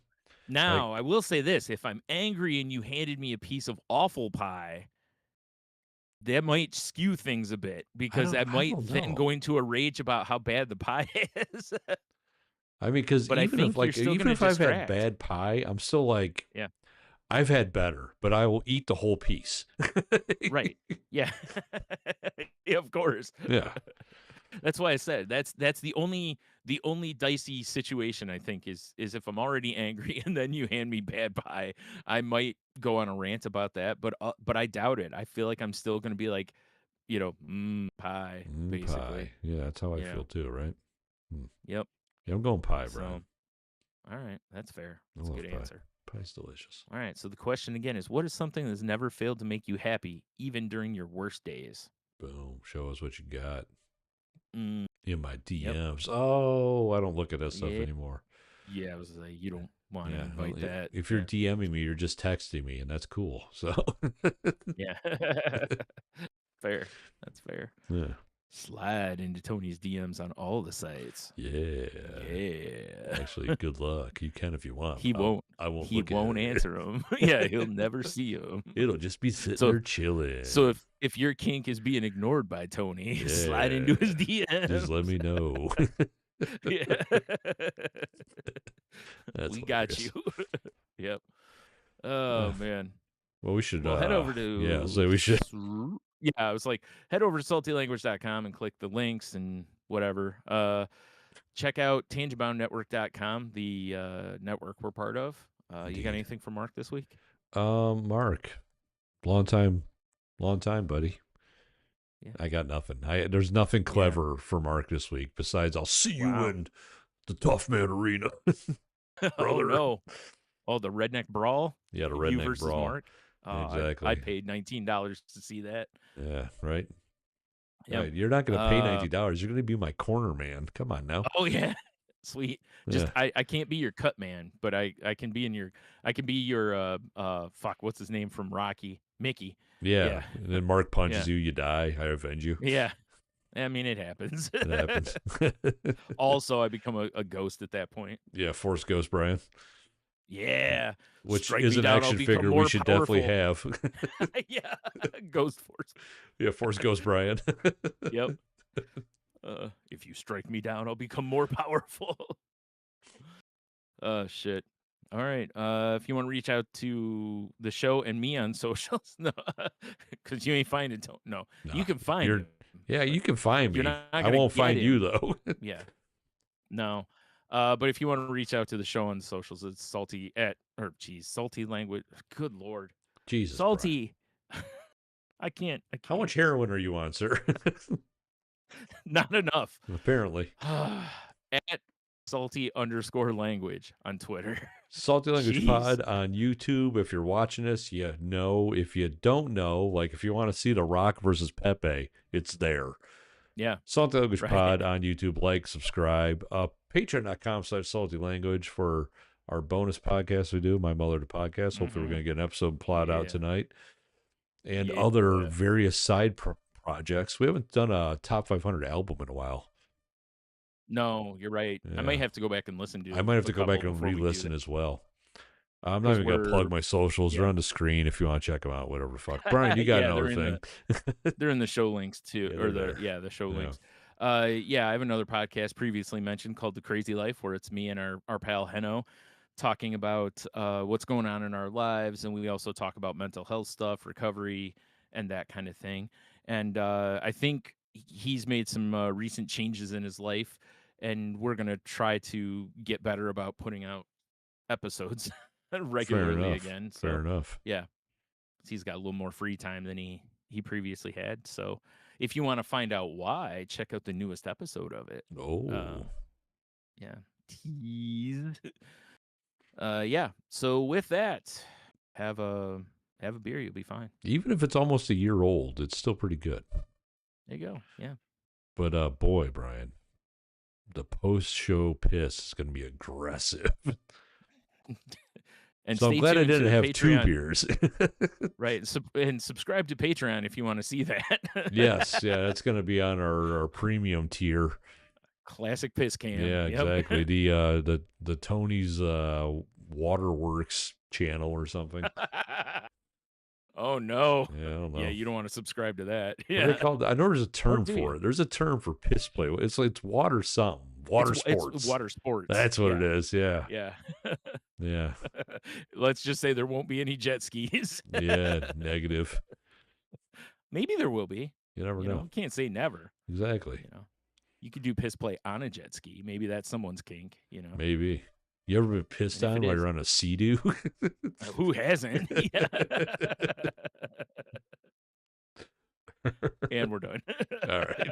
now I will say this: if I'm angry and you handed me a piece of awful pie, that might skew things a bit because I I might don't then know. go into a rage about how bad the pie is. I mean, because But I think you're still even gonna if I've had distract. bad pie, I'm still like, Yeah. I've had better, but I will eat the whole piece. Right. Yeah. Yeah, of course. Yeah. That's why I said that's the only dicey situation I think is if I'm already angry and then you hand me bad pie, I might go on a rant about that, but I doubt it. I feel like I'm still gonna be like, pie, basically. Pie. Yeah, that's how I Yeah. feel too, right? Hmm. Yep. Yeah, I'm going pie, Brian. So, all right, that's fair. I That's a love good pie. answer. Pie's delicious. All right, so the question again is what is something that's never failed to make you happy, even during your worst days? Boom. Show us what you got Mm, in my yep. DMs. Oh, I don't look at that stuff Yeah. anymore. Yeah, I was like, you don't want to Yeah. Well, invite that. if you're Yeah. DMing me, you're just texting me, and that's cool. So, Yeah. Fair. That's fair. yeah. Slide into Tony's DMs on all the sites. Yeah. Yeah. Actually, good luck. You can if you want, He but won't I won't he look at won't it. answer them. Yeah, he'll never see them. It'll just be sitting So there so chilling. if your kink is being ignored by Tony, slide into his Yeah. Just let DMs. me know. Yeah. That's We got you. hilarious. Yep. Uh, Oh man. well, we should, Well, head over yeah, to so we should. yeah, I was like, head over to saltylanguage.com and click the links and whatever. Check out tangentboundnetwork.com, the network we're part of. You got Indeed. anything for Mark this week? Mark, long time, buddy. Yeah. I got nothing. There's nothing Yeah. clever for Mark this week besides I'll see you Wow. in the Tough Man Arena, Oh brother. no. Oh, the redneck brawl? Yeah, the You redneck versus brawl. Mark? Oh, I Exactly. paid $19 to see that. Yeah, right. Yep. Right. You're not going to pay Uh $90. You're going to be my corner man. Come on now. oh yeah. Sweet. Just Yeah. I can't be your cut man, but I can be in your I can be your fuck, what's his name from Rocky? Mickey. Yeah. Yeah. And then Mark punches Yeah. you, you die. I avenge you. Yeah. I mean it happens. It happens. Also, I become a ghost at that point. Yeah, Force Ghost Brian, Yeah. which Strike is me an down, I'll action become figure we more should definitely powerful. have. Yeah. Ghost Force. Yeah, Force Ghost Brian. Yep. If you strike me down, I'll become more powerful. Shit. All right. If you want to reach out to the show and me on socials, no, because you ain't finding no, No, you can find you're. him, Yeah, but you can find you're me. not I gonna won't get find you him. though. Yeah, no. But if you want to reach out to the show on the socials, it's salty language. Good lord, Jesus, Brian. salty. I can't. I How can't. much heroin are you on, sir? Not enough. Apparently. At salty_language on Twitter. Salty Language Jeez. Pod on YouTube. If you're watching us, you know. If you don't know, like if you want to see The Rock versus Pepe, it's there. Yeah. Salty Language Right. Pod on YouTube. Like, subscribe. Patreon.com/Salty Language for our bonus podcast we do, My Mother to Podcast. Hopefully, we're going to get an episode plot out Yeah. tonight. And Yeah. other various side projects. We haven't done a top 500 album in a while. No, you're right. I might Yeah. have to go back and listen I to might have a to go couple back and before we do re-listen that as well. I'm not because even gonna plug we're my socials. They're yeah. on the screen if you want to check them out. Whatever the fuck. Brian, you got Yeah, another thing? they're in the show links too, Yeah, or they're there. the show Yeah. links. Yeah, I have another podcast previously mentioned called The Crazy Life, where it's me and our pal Heno talking about what's going on in our lives, and we also talk about mental health stuff, recovery, and that kind of thing. And I think he's made some recent changes in his life, and we're gonna try to get better about putting out episodes Fair regularly enough. again. Fair So enough. yeah, he's got a little more free time than he previously had. So if you want to find out why, check out the newest episode of it. Uh, Oh, yeah, tease. Yeah. So with that, have a have a beer, you'll be fine. Even if it's almost a year old, it's still pretty good. There you go. Yeah. But boy, Brian, the post-show piss is going to be aggressive. And So I'm stay glad I tuned to didn't the have two Patreon, beers. right? And subscribe to Patreon if you want to see that. Yes, yeah, that's going to be on our premium tier. Classic piss cam. Yeah, Yep. exactly. The Tony's Waterworks channel or something. Oh no. Yeah, I don't Yeah, know. you don't want to subscribe to that. What are they Yeah. called? I know there's a Or term do you? for it. There's a term for piss play. It's water something. Water It's sports. water sports. That's what it Yeah. is. Yeah. Yeah. Yeah. Let's just say there won't be any jet skis. Yeah. Negative. Maybe there will be. You never You know. know, can't say never. Exactly. You know, you could do piss play on a jet ski. Maybe that's someone's kink. You know, Maybe. You ever been pissed and if on it while is, you're on a sea-doo? who hasn't? Yeah. And we're done. All right.